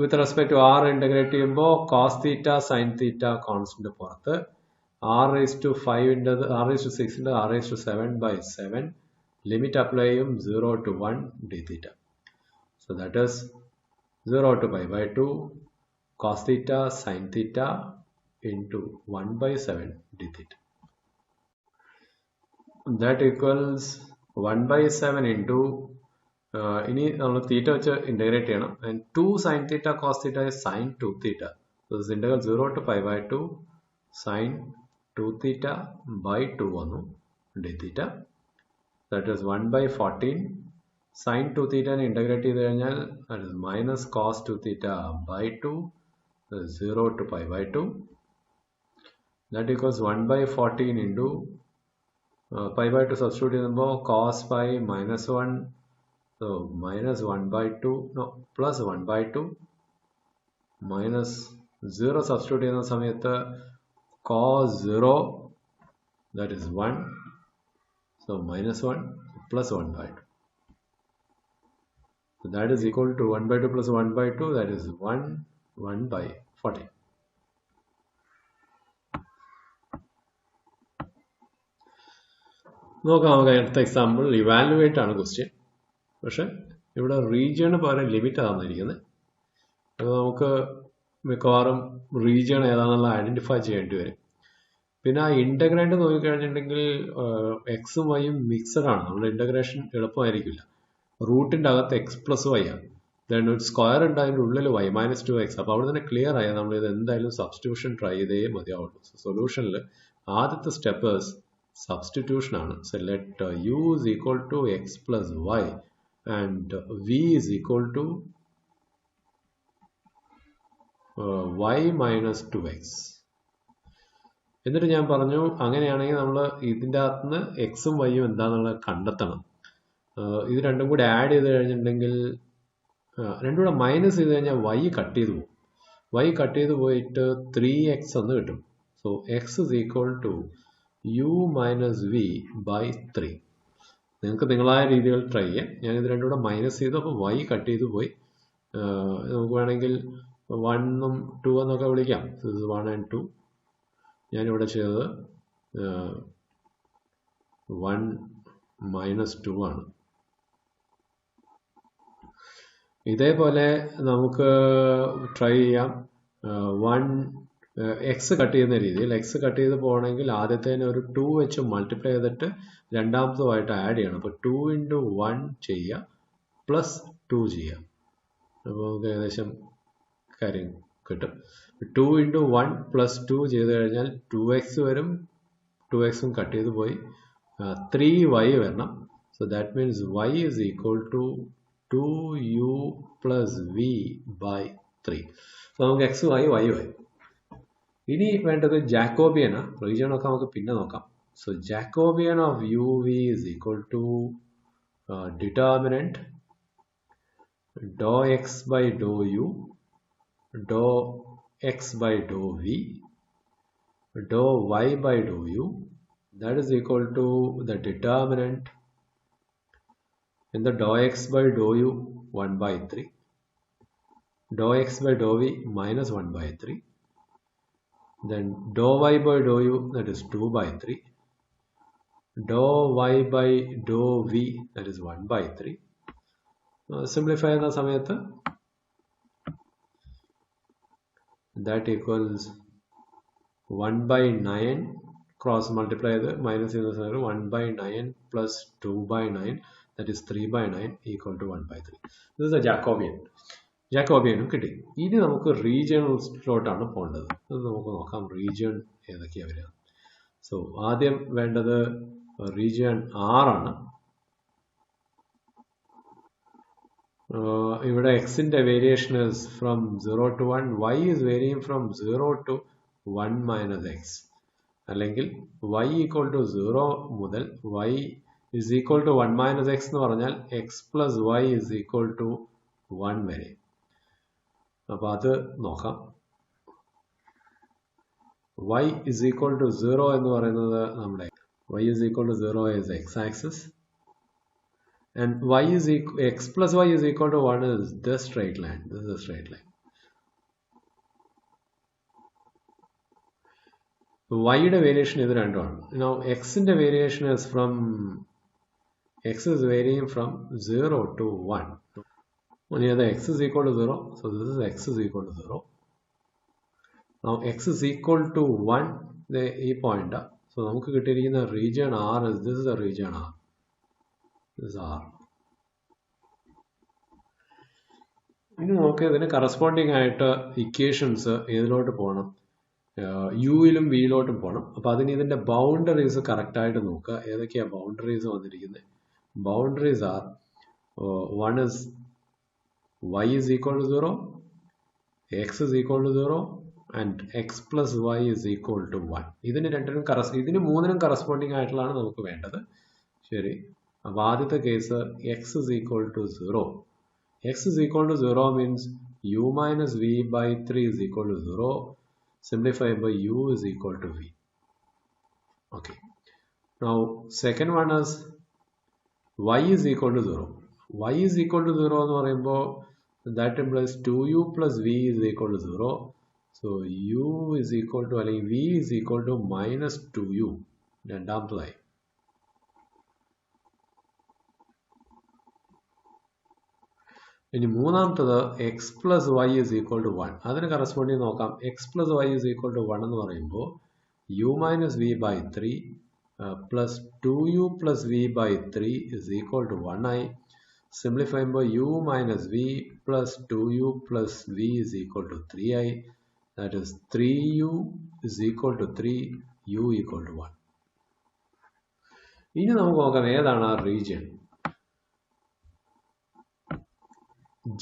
with respect to r integrate ചെയ്യുമ്പോൾ cos theta sine theta constant പുറത്ത്, r raise to 5 r raise to 6 r raise to 7/7 limit apply ചെയ്യും 0 to 1 d theta. So that is 0 to π/2 cos theta sine theta into 1/7 d theta. That equals 1/7 into ഇനി നമ്മൾ തീറ്റ വെച്ച് integrate ചെയ്യണം. and 2 sin theta cos theta is sin 2 theta. So this integral 0 to π/2 sin 2 theta by 2 വന്നു d theta. That is 1/14 sin 2 theta നെ integrate ചെയ്ത് കഴിഞ്ഞാൽ that is minus cos 2 theta by 2, 0 to π/2. That equals 1/14 into π/2 substitute ചെയ്യുമ്പോൾ cos pi minus 1, so minus 1/2, no plus 1/2 minus 0 substitute ചെയ്യുന്ന സമയത്ത് cos 0 that is 1, so minus 1 plus 1/2. So that is equal to 1/2 plus 1/2, that is 1/14. നോക്കാം നമുക്ക് അടുത്ത example. Evaluate ആണ് question, പക്ഷെ ഇവിടെ region പകരം ലിമിറ്റ് തന്നിരിക്കുന്നത്. അപ്പോൾ നമുക്ക് മിക്കവാറും റീജിയൺ ഏതാണെന്നുള്ള ഐഡൻറ്റിഫൈ ചെയ്യേണ്ടി വരും. പിന്നെ ആ ഇൻ്റഗ്രേറ്റ് നോക്കിക്കഴിഞ്ഞിട്ടുണ്ടെങ്കിൽ എക്സും വൈയും മിക്സഡ് ആണ്. നമ്മുടെ ഇൻ്റഗ്രേഷൻ എളുപ്പമായിരിക്കില്ല. റൂട്ടിൻ്റെ അകത്ത് എക്സ് പ്ലസ് വൈ ആണ്, ദെൻ ഒരു സ്ക്വയർ ഉണ്ട്, അതിൻ്റെ ഉള്ളിൽ വൈ മൈനസ് 2x. അപ്പോൾ അവിടെ തന്നെ ക്ലിയർ ആയി നമ്മളിത് എന്തായാലും സബ്സ്റ്റിറ്റ്യൂഷൻ ട്രൈ ചെയ്തേ മതിയാവുള്ളൂ. സൊല്യൂഷനിൽ ആദ്യത്തെ സ്റ്റെപ്പ് സബ്സ്റ്റിറ്റ്യൂഷൻ ആണ്. So let u is equal to x plus y and v is equal to y minus 2x. എന്നിട്ട് ഞാൻ പറഞ്ഞു അങ്ങനെയാണെങ്കിൽ നമ്മൾ ഇതിൻ്റെ അകത്തുനിന്ന് എക്സും വൈയും എന്താണെന്നുള്ളത് കണ്ടെത്തണം. ഇത് രണ്ടും കൂടി ആഡ് ചെയ്ത് കഴിഞ്ഞിട്ടുണ്ടെങ്കിൽ രണ്ടും കൂടെ മൈനസ് ചെയ്ത് കഴിഞ്ഞാൽ വൈ കട്ട് ചെയ്ത് പോകും. വൈ കട്ട് ചെയ്ത് പോയിട്ട് 3x എന്ന് കിട്ടും. So X is equal to u minus V by 3. നിങ്ങൾക്ക് നിങ്ങളായ രീതികൾ ട്രൈ ചെയ്യാം. ഞാനിത് രണ്ടും കൂടെ മൈനസ് ചെയ്തു, അപ്പോൾ വൈ കട്ട് ചെയ്ത് പോയി. നമുക്ക് വേണമെങ്കിൽ 1ഉം 2 എന്നൊക്കെ വിളിക്കാം. 1 and 2. ഞാനിവിടെ ചെയ്തത് 1 minus 2 ആണ്. ഇതേപോലെ നമുക്ക് ട്രൈ ചെയ്യാം. 1 എക്സ് കട്ട് ചെയ്യുന്ന രീതിയിൽ. എക്സ് കട്ട് ചെയ്ത് പോകണമെങ്കിൽ ആദ്യത്തേനെ ഒരു 2 വെച്ച് മൾട്ടിപ്ലൈ ചെയ്തിട്ട് രണ്ടാമതുമായിട്ട് ആഡ് ചെയ്യണം. അപ്പോൾ 2 into 1 ചെയ്യുക പ്ലസ് 2 ചെയ്യുക. അപ്പോൾ നമുക്ക് ഏകദേശം കാര്യം കിട്ടും. 2 into 1 plus 2 ചെയ്ത് കഴിഞ്ഞാൽ 2x വരും. 2xും കട്ട് ചെയ്ത് പോയി. 3y വരണം. So that means y is equal to 2u plus v by 3. So നമുക്ക് x ആയി y ആയി. ഇനി വേണ്ടത് ജാക്കോബിയനാ. റീജിയണൊക്കെ നമുക്ക് പിന്നെ നോക്കാം. So Jacobian of u v is equal to determinant dou x by dou u dou x by dou v dou y by dou u, that is equal to the determinant in the dou x by dou u 1 by 3, dou x by dou v minus 1 by 3, then dou y by dou u, that is 2 by 3, dou y by dou v, that is 1 by 3. Simplify the samayatha, that equals 1 by 9 cross multiply the minus in the 1 by 9 plus 2 by 9, that is 3 by 9 equal to 1 by 3. This is a Jacobian. ജാക്കോബിയനും കിട്ടി. ഇനി നമുക്ക് റീജിയനിലോട്ടാണ് പോകേണ്ടത്. അത് നമുക്ക് നോക്കാം region ഏതൊക്കെയാണ് വരിക. So ആദ്യം വേണ്ടത് റീജിയൻ ആണ്. ഇവിടെ എക്സിൻ്റെ variation is from 0 to 1, y is varying from 0 to 1 minus x, അല്ലെങ്കിൽ y equal to 0 മുതൽ y is equal to 1 minus x എന്ന് പറഞ്ഞാൽ x plus y is equal to 1 വരെ. അപ്പോൾ അത് നോക്കാം. y is equal to 0 എന്ന് പറയുന്നത് നമ്മുടെ y is equal to 0 is x axis. And y is x plus y is equal to 1 is this straight line. This is a straight line. Y യുടെ variation ഇത് രണ്ടുമാണ്. Now x ന്റെ variation is from x is varying from 0 to 1. Only the x is equal to 0. So this is x is equal to 0. Now x is equal to 1. ഈ point. So നമുക്ക് കിട്ടിയിരിക്കുന്ന region R is this is the region R. This is R. ഇനി നമുക്ക് ഇതിന് corresponding ആയിട്ട് equations ഏതിലോട്ട് പോകണം? യുയിലും വിയിലോട്ടും പോകണം. അപ്പോൾ അതിന് ഇതിൻ്റെ ബൗണ്ടറീസ് കറക്റ്റായിട്ട് നോക്കുക. ഏതൊക്കെയാണ് ബൗണ്ടറീസ് വന്നിരിക്കുന്നത്? Boundaries are 1 is y is equal to 0, x is equal to 0 and x plus y is equal to 1. ഇതിന് മൂന്നിനും കറസ്പോണ്ടിങ് ആയിട്ടുള്ളതാണ് നമുക്ക് വേണ്ടത്. ശരി, അപ്പോൾ ആദ്യത്തെ case x is equal to 0. x is equal to 0 means u minus v by 3 is equal to 0. Simplify by u is equal to v. Okay. Now second one is y is equal to 0. Y is equal to 0 എന്ന് പറയുമ്പോൾ that implies 2u plus v is equal to 0. So u is equal to അല്ലെങ്കിൽ v is equal to minus 2u. രണ്ടാമതായി ഇനി മൂന്നാമത്തത് X plus Y is equal to 1. അതിന് corresponding നോക്കാം. X plus Y is equal to 1 എന്ന് പറയുമ്പോൾ U minus V by 3 plus 2u plus V by 3 is equal to 1 ആയി. Simplify ചെയ്യുമ്പോൾ U minus V plus 2u plus V is equal to 3 ആയി. That is 3u is equal to 3, u equal to 1. ഇനി നമുക്ക് നോക്കാം ഏതാണ് ആ region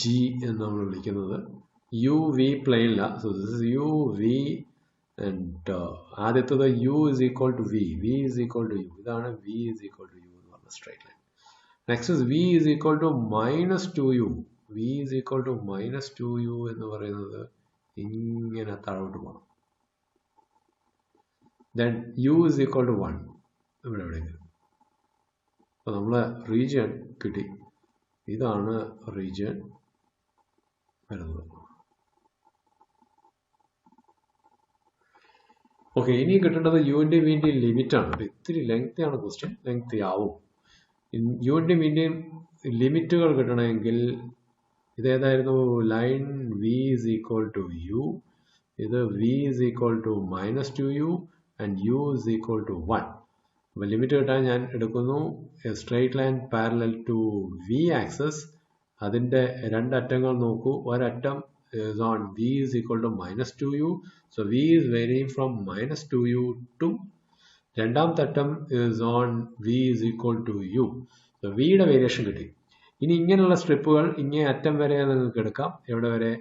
G എന്ന് നമ്മൾ വിളിക്കുന്നത്. യു വി പ്ലെയിനില്ല. So this is u v and ആദ്യത്തത് u is equal to v, v is equal to u. ഇതാണ് v is equal to u എന്ന് പറഞ്ഞ straight line. Next is v is equal to minus 2u. V is equal to minus 2u എന്ന് പറയുന്നത് ഇങ്ങനെ താഴോട്ട് പോകണം. Then u is equal to 1 ഇവിടെ എവിടെയെങ്കിലും. അപ്പോൾ നമ്മളെ റീജിയൻ കിട്ടി. ഇതാണ് റീജിയൻ വരുന്നത്. ഓക്കെ, ഇനി കിട്ടേണ്ടത് യുവിൻ്റെയും വിൻ്റെയും ലിമിറ്റാണ്. ഇത്തിരി ലെങ്തിയാണ് ക്വസ്റ്റ്യൻ, ലെങ്തി ആവും. യുവിൻ്റെയും വിൻ്റെയും ലിമിറ്റുകൾ കിട്ടണമെങ്കിൽ ഇതേതായിരുന്നു? Line v is equal to u, ഇത് v is equal to minus 2u and u is equal to 1. അപ്പോൾ ലിമിറ്റ് കിട്ടാൻ ഞാൻ എടുക്കുന്നു straight line parallel to v axis. അതിൻ്റെ രണ്ടറ്റങ്ങൾ നോക്കൂ. ഒരറ്റം is on v is equal to minus 2u. So v is varying from minus 2u to രണ്ടാമത്തെ അറ്റം is on v is equal to u. So v യുടെ variation കിട്ടി. ഇനി ഇങ്ങനെയുള്ള സ്ട്രിപ്പുകൾ ഇങ്ങേ അറ്റം വരെ നിങ്ങൾക്ക് എടുക്കാം. എവിടെ വരെ?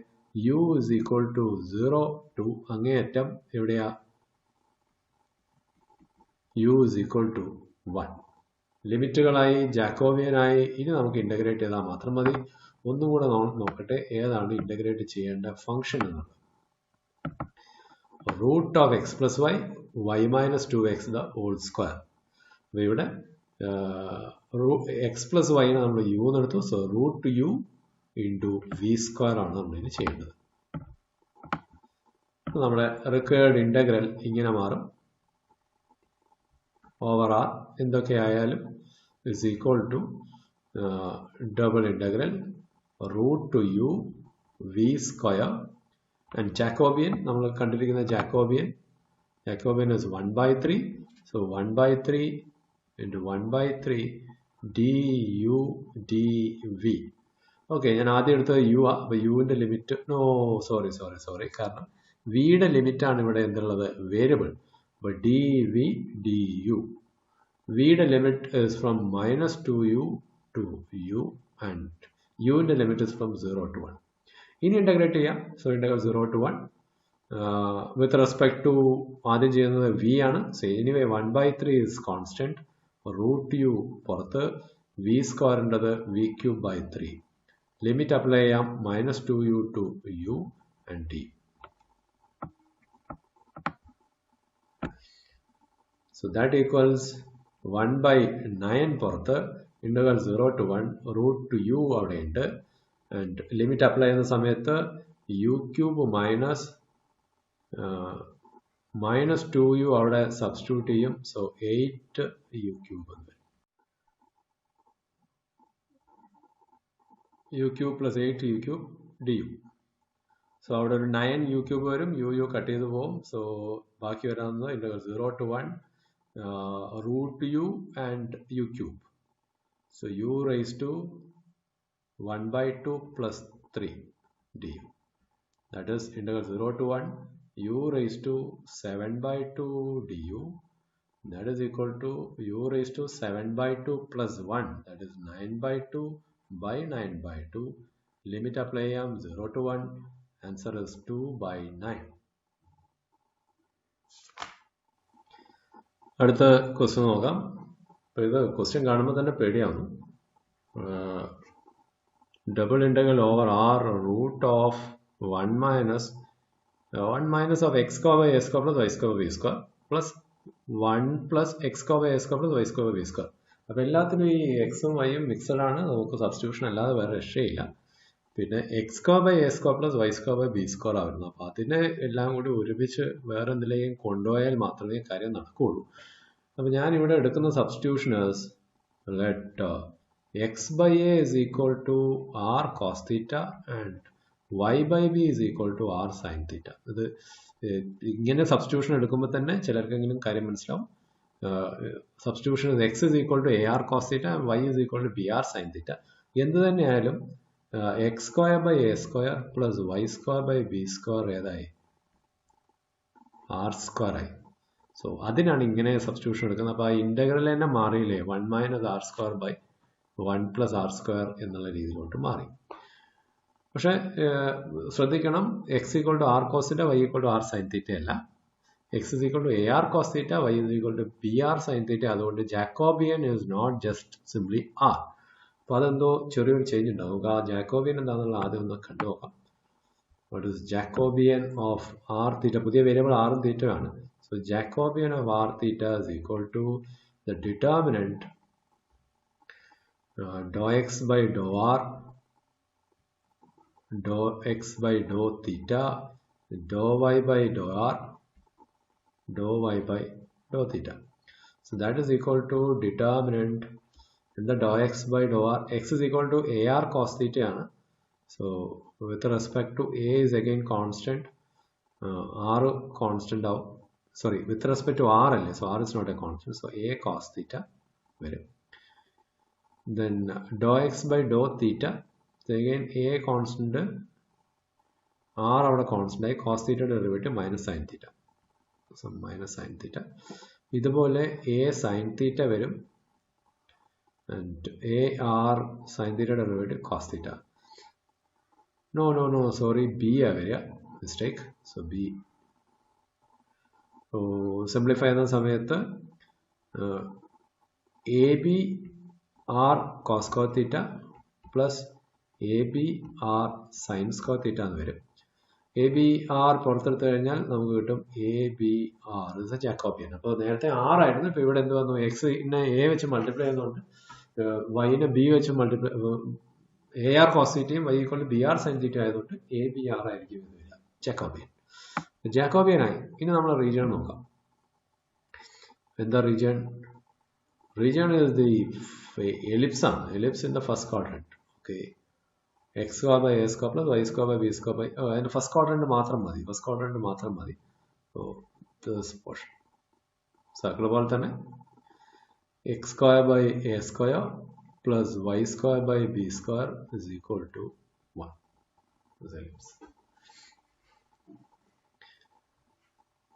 u is equal to 0 to അങ്ങേ അറ്റം എവിടെയാ? u is equal to 1. ലിമിറ്റുകളായി, ജാക്കോബിയനായി. ഇനി നമുക്ക് ഇൻ്റഗ്രേറ്റ് ചെയ്താൽ മാത്രം മതി. ഒന്നും കൂടെ നോക്കട്ടെ ഏതാണ് ഇൻ്റഗ്രേറ്റ് ചെയ്യേണ്ട ഫംഗ്ഷൻ എന്നുള്ളത്. Root of x plus y, y minus 2x the whole square. അപ്പോൾ ഇവിടെ എക്സ് പ്ലസ് വൈനെ നമ്മൾ യു എന്നെടുത്തു. So root u into v square ആണ് നമ്മളിത് ചെയ്യേണ്ടത്. നമ്മുടെ റിക്വയർഡ് ഇൻ്റഗ്രൽ ഇങ്ങനെ മാറും. ഓവർ ആർ എന്തൊക്കെയായാലും is equal to double integral root to u v square and Jacobian നമ്മൾ കണ്ടിരിക്കുന്ന Jacobian is 1 by 3. So 1 by 3 into 1 by 3 du dv. Okay, ഞാൻ ആദ്യം എടുത്തത് യു ആ. അപ്പോൾ യുവിൻ്റെ ലിമിറ്റ് സോറി കാരണം വിയുടെ ലിമിറ്റാണ് ഇവിടെ എന്തുള്ളത്? വേരിയബിൾ. അപ്പോൾ ഡി വി ഡി യു. വിയുടെ limit is from minus 2u to u and യുവിൻ്റെ ലിമിറ്റ് ഇസ് ഫ്രം 0 to 1. ഇനി ഇൻ്റഗ്രേറ്റ് ചെയ്യാം. So integral 0 to 1 with respect to ആദ്യം ചെയ്യുന്നത് വി ആണ്. So anyway 1 by 3 is constant. Root u പുറത്ത്, v സ്ക്വയറിൻ്റെത് v cube by 3. Limit apply ചെയ്യാം. Minus 2u to u and d. So that equals 1 by 9 പുറത്ത്, interval 0 to 1, root two U അവിടെ ഉണ്ട്. And limit apply ചെയ്യുന്ന സമയത്ത് U cube minus 2u അവിടെ substitute ചെയ്യും. സോ 8u ക്യൂബ് എന്ന് വരും. U cube plus 8u cube D U. So അവിടെ ഒരു 9u ക്യൂബ് വരും. യു കട്ട് ചെയ്ത് പോകും. സോ ബാക്കി വരാവുന്നത് interval 0 to 1 root u and u cube. So u raised to 1 by 2 plus 3 du. That is integral 0 to 1 u raised to 7 by 2 du. That is equal to u raised to 7 by 2 plus 1. That is 9 by 2 by 9 by 2. Limit apply 0 to 1. Answer is 2 by 9. അടുത്ത question നോക്കാം. അപ്പോൾ ഇത് question കാണുമ്പോൾ തന്നെ പേടിയാവുന്നു. Double integral over R root of 1 minus of X square by A square plus Y square B square plus 1 plus X square by A square plus Y square B square. അപ്പോൾ എല്ലാത്തിനും ഈ എക്സും വൈയും mixed ആണ്. നമുക്ക് substitution അല്ലാതെ വേറെ രക്ഷയില്ല. പിന്നെ X square by A square plus Y square by B square ആയിരുന്നു. അപ്പോൾ അതിനെ എല്ലാം കൂടി ഒരുമിച്ച് വേറെ എന്തിലേക്കും കൊണ്ടുപോയാൽ മാത്രമേ കാര്യം നടക്കുകയുള്ളൂ. അപ്പോൾ ഞാൻ ഇവിടെ എടുക്കുന്ന substitutions let x by a is equal to r cos theta and y by b is equal to r sin theta. ഇത് ഇങ്ങനെ സബ്സ്റ്റിറ്റ്യൂഷൻ എടുക്കുമ്പോൾ തന്നെ ചിലർക്കെങ്കിലും കാര്യം മനസ്സിലാവും. Substitution x is equal to ar cos theta and y is equal to br sin theta. എന്ത് തന്നെയായാലും x square by a square plus y square by b square ഏതായി? r square ആയി. സോ അതിനാണ് ഇങ്ങനെ സബ്സ്റ്റിറ്റ്യൂഷൻ എടുക്കുന്നത്. അപ്പോൾ ആ integral തന്നെ മാറിയില്ലേ, 1 minus R square by 1 plus R square എന്നുള്ള രീതിയിലോട്ട് മാറി. പക്ഷെ ശ്രദ്ധിക്കണം, x equal to R cos theta y equal to R sine theta അല്ല. X is equal to a R cos theta y is equal to B R sine theta. അതുകൊണ്ട് Jacobian is not just simply r. അപ്പോൾ അതെന്തോ ചെറിയൊരു change ഉണ്ടാവും. നമുക്ക് ആ Jacobian എന്താണെന്നുള്ള ആദ്യം ഒന്ന് കണ്ടു നോക്കാം. What is Jacobian of R theta? പുതിയ വേരിയബിൾ ആറും തീറ്റയാണ്. So Jacobian of r theta is equal to the determinant dou x by dou r, dou x by dou theta, dou y by dou r, dou y by dou theta. So that is equal to determinant in the dou x by dou r. X is equal to ar cos theta. So with respect to a is again constant, r constant out. Sorry, with respect to r, so r is not a constant, so a cos theta. Then dou x by dou theta, so again a constant, r avada constant, cos theta derivative minus sin theta, so minus sin theta. ഇതുപോലെ a sin theta വരും and a r sin theta derivative cos theta. No, sorry, b വരിക, mistake, so b. So simplify ചെയ്യുന്ന സമയത്ത് A B R cos square theta plus A B R sine square theta എന്ന് വരും. A B R പുറത്തെടുത്തു കഴിഞ്ഞാൽ നമുക്ക് കിട്ടും A B R is A Jacobian. അപ്പോൾ നേരത്തെ ആർ ആയിരുന്നു, ഇപ്പോൾ ഇവിടെ എന്ത് വന്നു, എക്സിനെ എ വെച്ച് മൾട്ടിപ്ലൈ ചെയ്യുന്നതുകൊണ്ട് വൈനെ ബി വെച്ച് മൾട്ടിപ്ലൈ, എ ആർ കോസ് തീറ്റയും Y equal to B R sine theta ആയതുകൊണ്ട് എ ബി ആർ ആയിരിക്കും എന്ന് വരിക, ജാക്കോബിയൻ. ജാക്കോബിയനായി. ഇനി നമ്മൾ റീജിയൻ നോക്കാം. എന്താ region? Region is the ellipse ആണ്. Ellipse in the first quadrant. Okay, x square by A square plus Y square by B square by, അതിന്റെ ഫസ്റ്റ് ക്വാഡ്രന്റ് മാത്രം മതി, ഫസ്റ്റ് ക്വാഡ്രന്റ് മാത്രം മതി. സോ ദിസ് പോർഷൻ സർക്കിൾ പോലെ തന്നെ x square by A square plus Y square by B square is equal to 1. This ellipse.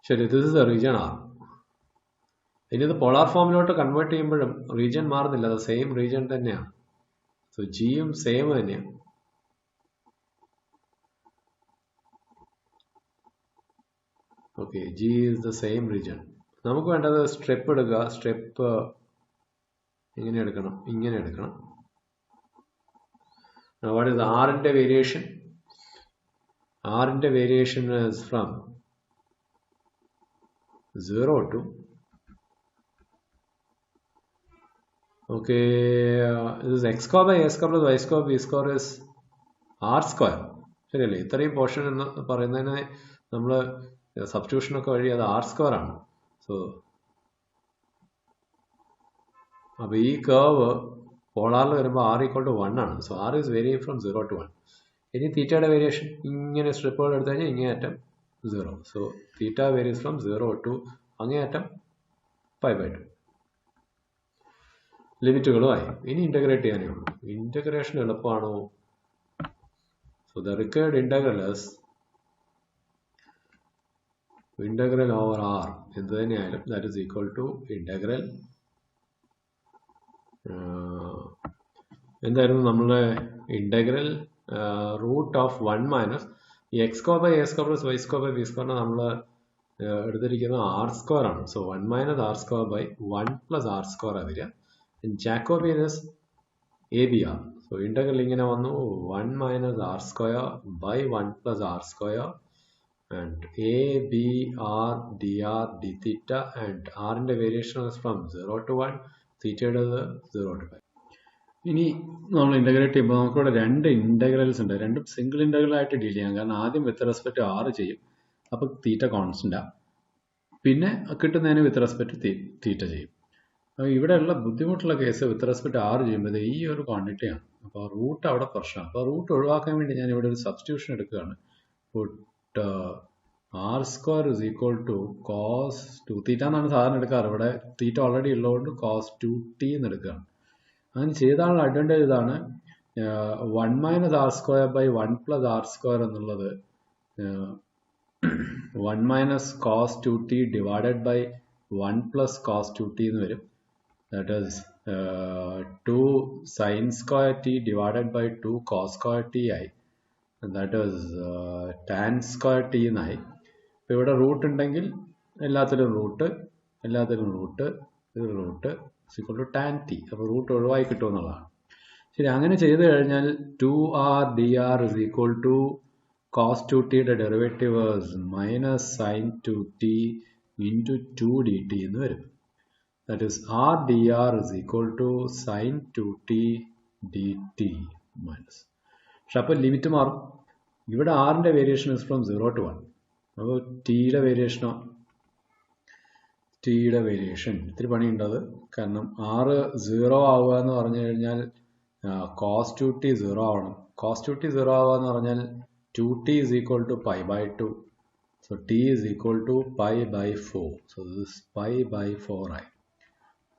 ശരി, this is the region r. ഇനി ഇത് പോളാർ ഫോമിലോട്ട് കൺവേർട്ട് ചെയ്യുമ്പോഴും റീജിയൻ മാറുന്നില്ല, അത് സെയിം റീജിയൻ തന്നെയാണ്. സോ ജിയും സെയിം തന്നെയാണ്. Okay, G is the same region. നമുക്ക് വേണ്ടത് സ്ട്രെപ്പ് എടുക്കുക. സ്ട്രെപ്പ് ഇങ്ങനെ എടുക്കണം, ഇങ്ങനെ എടുക്കണം. വാട്ട് ഇസ് ആറിന്റെ വേരിയേഷൻ? ആറിന്റെ variation is from 0 to, okay, this is x square by a square plus y square b square is r square. ശരിയല്ലേ? ഇത്രയും പോർഷൻ എന്ന് പറയുന്നതിന് നമ്മൾ സബ്സ്റ്റിറ്റ്യൂഷനൊക്കെ വഴി അത് ആർ സ്ക്വയർ ആണ്. സോ അപ്പോൾ ഈ കർവ് പോളാറിൽ വരുമ്പോൾ ആർ ഈക്വൾ ടു 1 ആണ്. So R is varying from 0 to 1. ഇനി തീറ്റയുടെ വേരിയേഷൻ ഇങ്ങനെ സ്ട്രിപ്പുകൾ എടുത്തു കഴിഞ്ഞാൽ ഇങ്ങേയറ്റം 0. So theta varies from 0 to അങ്ങേയറ്റം π/2. ലിമിറ്റുകളുമായി. ഇനി ഇന്റഗ്രേറ്റ് ചെയ്യാനേ ഉള്ളൂ. ഇന്റഗ്രേഷൻ എളുപ്പമാണോ? So the required integral is integral over r എന്ത് തന്നെയായാലും that is equal to integral എന്തായിരുന്നു നമ്മളുടെ ഇന്റഗ്രൽ റൂട്ട് ഓഫ് 1 മൈനസ് ഈ x square by A square plus Y square by b സ്ക്വയറിനെ നമ്മൾ എടുത്തിരിക്കുന്നത് ആർ സ്ക്വയർ ആണ്. So 1 minus R square by 1 plus R square വരിക. Jacobian is a B r. So integral ഇങ്ങനെ വന്നു, 1 minus R square by 1 plus R square and A B R D R D theta and ആറിന്റെ variation from 0 to 1, തീറ്റയുടെ 0 to 5. ഇനി നമ്മൾ integrate ചെയ്യുമ്പോൾ നമുക്കിവിടെ രണ്ട് ഇന്റഗ്രൽസ് ഉണ്ട്. രണ്ടും സിംഗിൾ ഇന്റഗ്രൽ ആയിട്ട് ഡീൽ ചെയ്യാം. കാരണം ആദ്യം വിത്ത് റെസ്പെക്ട് ആർ ചെയ്യും, അപ്പോൾ തീറ്റ കോൺസ്റ്റന്റാ. പിന്നെ കിട്ടുന്നതിന് വിത്ത് റെസ്പെക്ട് തീറ്റ ചെയ്യും. ഇവിടെയുള്ള ബുദ്ധിമുട്ടുള്ള കേസ് വിത്ത് റെസ്പെക്ട് ആർ ചെയ്യുമ്പോൾ ഈ ഒരു ക്വാണ്ടിറ്റിയാണ്. അപ്പോൾ റൂട്ട് അവിടെ പ്രശ്നമാണ്. അപ്പോൾ റൂട്ട് ഒഴിവാക്കാൻ വേണ്ടി ഞാൻ ഇവിടെ ഒരു സബ്സ്റ്റിറ്റ്യൂഷൻ എടുക്കുകയാണ്. Put r square is equal to cos 2θ എന്നാണ് സാധാരണ എടുക്കാറ്. ഇവിടെ തീറ്റ ഓൾറെഡി ഉള്ളതുകൊണ്ട് കോസ് 2t എന്ന് എടുക്കുകയാണ്. അങ്ങനെ ചെയ്താലുള്ള അഡ്വാൻറ്റേജ് ഇതാണ്. 1 minus R square by 1 plus R square എന്നുള്ളത് 1 minus cos 2t divided by 1 plus cos 2t എന്ന് വരും. That is 2 sin square t divided by 2 cos square t ആയി. That is tan square t എന്നായി. ഇപ്പോൾ ഇവിടെ root ഉണ്ടെങ്കിൽ എല്ലാത്തിലും root equal to tan T. അപ്പോൾ റൂട്ട് ഒഴിവായി കിട്ടുമെന്നുള്ളതാണ്. ശരി, അങ്ങനെ ചെയ്ത് കഴിഞ്ഞാൽ 2r dr is equal to cos 2tയുടെ derivative minus sine 2t into 2 dt എന്ന് വരും. That is r dr is equal to sin 2t dt minus. പക്ഷെ അപ്പോൾ ലിമിറ്റ് മാറും. ഇവിടെ ആറിൻ്റെ വേരിയേഷൻ ഇസ് ഫ്രം 0 to 1. അപ്പോൾ ടിയുടെ വേരിയേഷൻ ഇത്തിരി പണിയുണ്ട് അത്. കാരണം ആറ് 0 ആവുക എന്ന് പറഞ്ഞു കഴിഞ്ഞാൽ കോസ് 2t 0 ആവണം. കോസ് 2t 0 ആവുക എന്ന് പറഞ്ഞാൽ 2t is equal to pi by 2. So t is equal to pi by 4. So this is pi by 4 ആയി.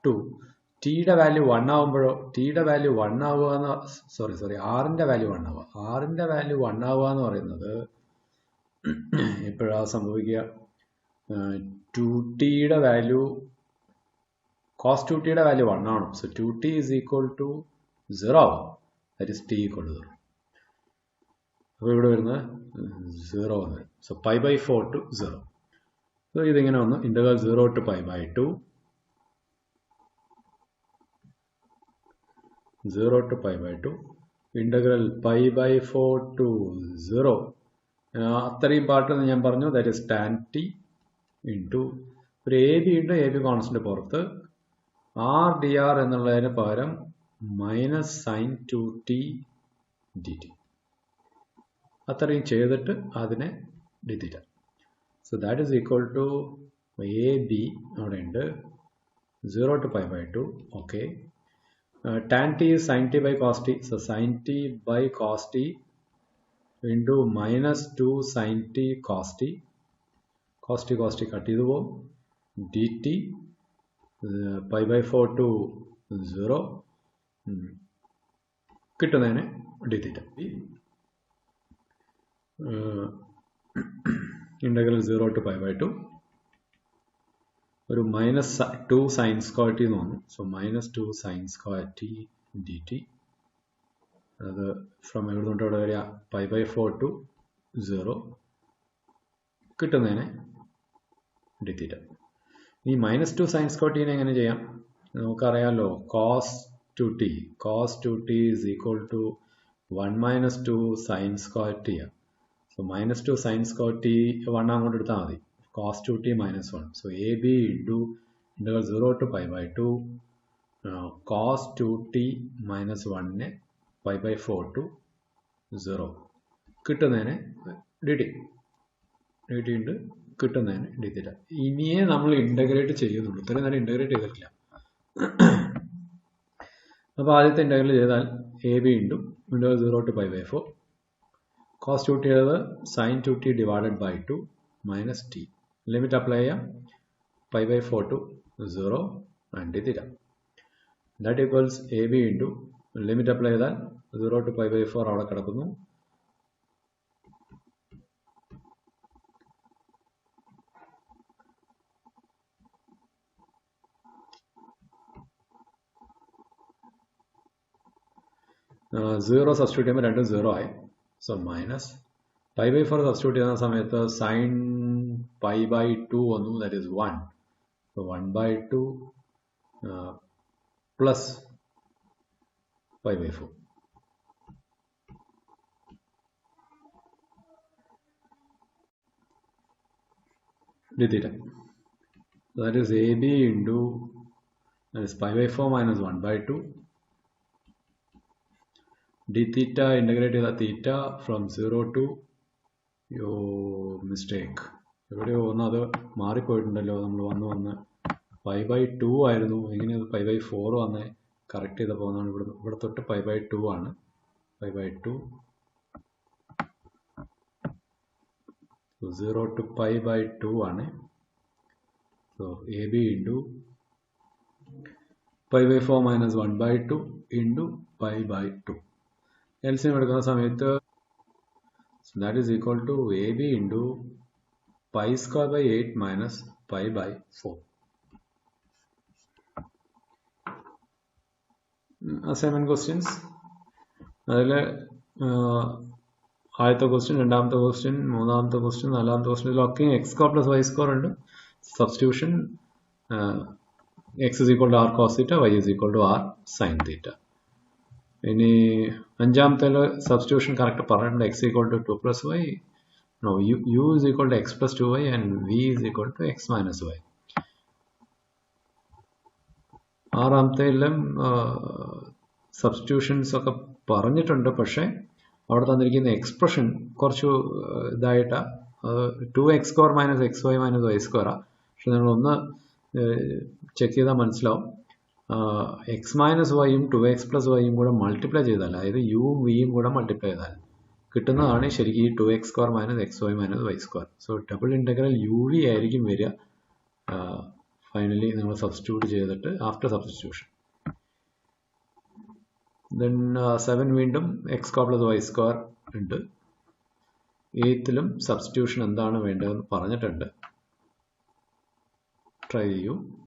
2 ടിയുടെ വാല്യൂ 1 ആവുമ്പോഴോ ടിയുടെ വാല്യൂ 1 ആവുക എന്ന് ആറിൻ്റെ വാല്യൂ 1 ആവുക. ആറിൻ്റെ വാല്യൂ 1 ആവുക എന്ന് പറയുന്നത് എപ്പോഴാണ് സംഭവിക്കുക? 2tയുടെ വാല്യൂ കോസ് 2tയുടെ വാല്യൂ 1 ആണ്. So 2t is equal to 0 ആവും. That is T equal to 0. അപ്പോൾ ഇവിടെ വരുന്നത് 0 എന്ന് വരും. So pi by 4 to 0. സോ ഇതിങ്ങനെ വന്നു. Interval 0 to pi by 2, 0 to pi by 2, integral pi by 4 to 0. അത്രയും പാർട്ട് ഞാൻ പറഞ്ഞു. That is tan t into ഒരു എ ബി ഉണ്ട്. എ ബി കോൺസ്റ്റന്റ് പുറത്ത് ആർ ഡി ആർ എന്നുള്ളതിന് പകരം മൈനസ് സൈൻ 2t dt. അത്രയും ചെയ്തിട്ട് അതിനെ d theta. So that is equal to a b അവിടെ ഉണ്ട്. 0 to pi by 2. ഓക്കെ. Tan t is sin t by cos t. So sin t by cos t into minus 2 sin t cos t. Cos t cut ചെയ്തു പോകും. dt pi by 4 to 0 കിട്ടുന്നതിന് d theta. ഇൻ്റഗ്രൽ 0 to pi by 2 ഒരു minus 2 sine square t എന്ന് വന്നു. So minus 2 sine square t d t. അത് from എവിടെ തൊട്ട് അവിടെ വരിക? പൈ ബൈ 4 ടു 0 കിട്ടുന്നതിനെ ഡിതീറ്റ. ഈ മൈനസ് 2 സൈൻ സ്ക്വയർ ടീനെ എങ്ങനെ ചെയ്യാം? നമുക്കറിയാമല്ലോ, cos 2t is equal to 1 minus 2 sine square t ആണ്. So minus 2 sine square t 1 അങ്ങോട്ട് എടുത്താൽ മതി. cos 2t minus 1. So AB into integral 0 to pi by 2 cos 2t minus 1 pi by 4 to 0 കിട്ടുന്നതിന് dt ഉണ്ട്. കിട്ടുന്നതിന് d theta. ഇനിയേ നമ്മൾ integrate ചെയ്യുന്നുള്ളൂ. ഇത്രയും നേരം ഇൻ്റഗ്രേറ്റ് ചെയ്തിട്ടില്ല. അപ്പോൾ ആദ്യത്തെ ഇൻ്റഗ്രൽ ചെയ്താൽ A b into integral 0 to pi by 4 cos 2t ചെയ്തത് sin 2t divided by 2 minus t. Limit apply ചെയ്യാം. Pi by 4 to 0 and d theta. That equals a b into limit apply ചെയ്താൽ 0 to pi by 4 അവിടെ കിടക്കുന്നു. Zero substitute ചെയ്യുമ്പോൾ രണ്ടും 0 ആയി. So minus pi by 4 substitute ചെയ്യുന്ന സമയത്ത് സൈൻ പൈ ബൈ 2 വന്നു. That is 1. So 1 by 2 plus pi by 4. D theta. That is a b into that is pi by 4 minus 1 by 2 d theta. Integrate ചെയ്ത theta from 0 to mistake എവിടെയോ ഒന്ന് അത് മാറിപ്പോയിട്ടുണ്ടല്ലോ. നമ്മൾ വന്ന് π/2 ആയിരുന്നു. എങ്ങനെ അത് π/4 വന്നേ? കറക്റ്റ് ചെയ്ത് പോകുന്നതാണ്. ഇവിടെ തൊട്ട് π/2 ആണ്. π/2 0 to π/2 ആണ്. So AB into π/4 minus 1/2 into π/2. LCM എടുക്കുന്ന സമയത്ത് so that is equal to AB into pi square by 8 minus π/4. Assignment questions. അതിൽ ആദ്യത്തെ ക്വസ്റ്റ്യൻ, രണ്ടാമത്തെ ക്വസ്റ്റ്യൻ, മൂന്നാമത്തെ ക്വസ്റ്റ്യൻ, നാലാമത്തെ ക്വസ്റ്റ്യൻ ഇതിലൊക്കെ x square plus Y square ഉണ്ട്. Substitution x is equal to R cos theta, y is equal to R sine theta. ഇനി അഞ്ചാമത്തെ substitution correct പറഞ്ഞിട്ടുണ്ട്. X equal to 2 plus y, no u is equal to x plus 2y and v is equal to x minus y. ആറാമത്തെയിലും substitutions ഒക്കെ പറഞ്ഞിട്ടുണ്ട്. പക്ഷേ അവിടെ തന്നിരിക്കുന്ന expression കുറച്ച് ഇതായിട്ടാണ്. 2x square minus X Y minus y സ്ക്വയറാണ്. പക്ഷെ നിങ്ങളൊന്ന് ചെക്ക് ചെയ്താൽ മനസ്സിലാവും. എക്സ് മൈനസ് വൈയും 2x പ്ലസ് വൈയും കൂടെ മൾട്ടിപ്ലൈ ചെയ്താൽ, അതായത് യുവും വിയും കൂടെ മൾട്ടിപ്ലൈ ചെയ്താൽ കിട്ടുന്നതാണ് ശരിക്കും ഈ 2x square minus X Y minus Y square. So double integral U V ആയിരിക്കും വരിക ഫൈനലി നിങ്ങൾ സബ്സ്റ്റിറ്റ്യൂട്ട് ചെയ്തിട്ട് ആഫ്റ്റർ സബ്സ്റ്റിറ്റ്യൂഷൻ. ദെൻ 7 വീണ്ടും X square plus Y square ഉണ്ട്. 8ലും സബ്സ്റ്റിറ്റ്യൂഷൻ എന്താണ് വേണ്ടതെന്ന് പറഞ്ഞിട്ടുണ്ട്. ട്രൈ ചെയ്യൂ.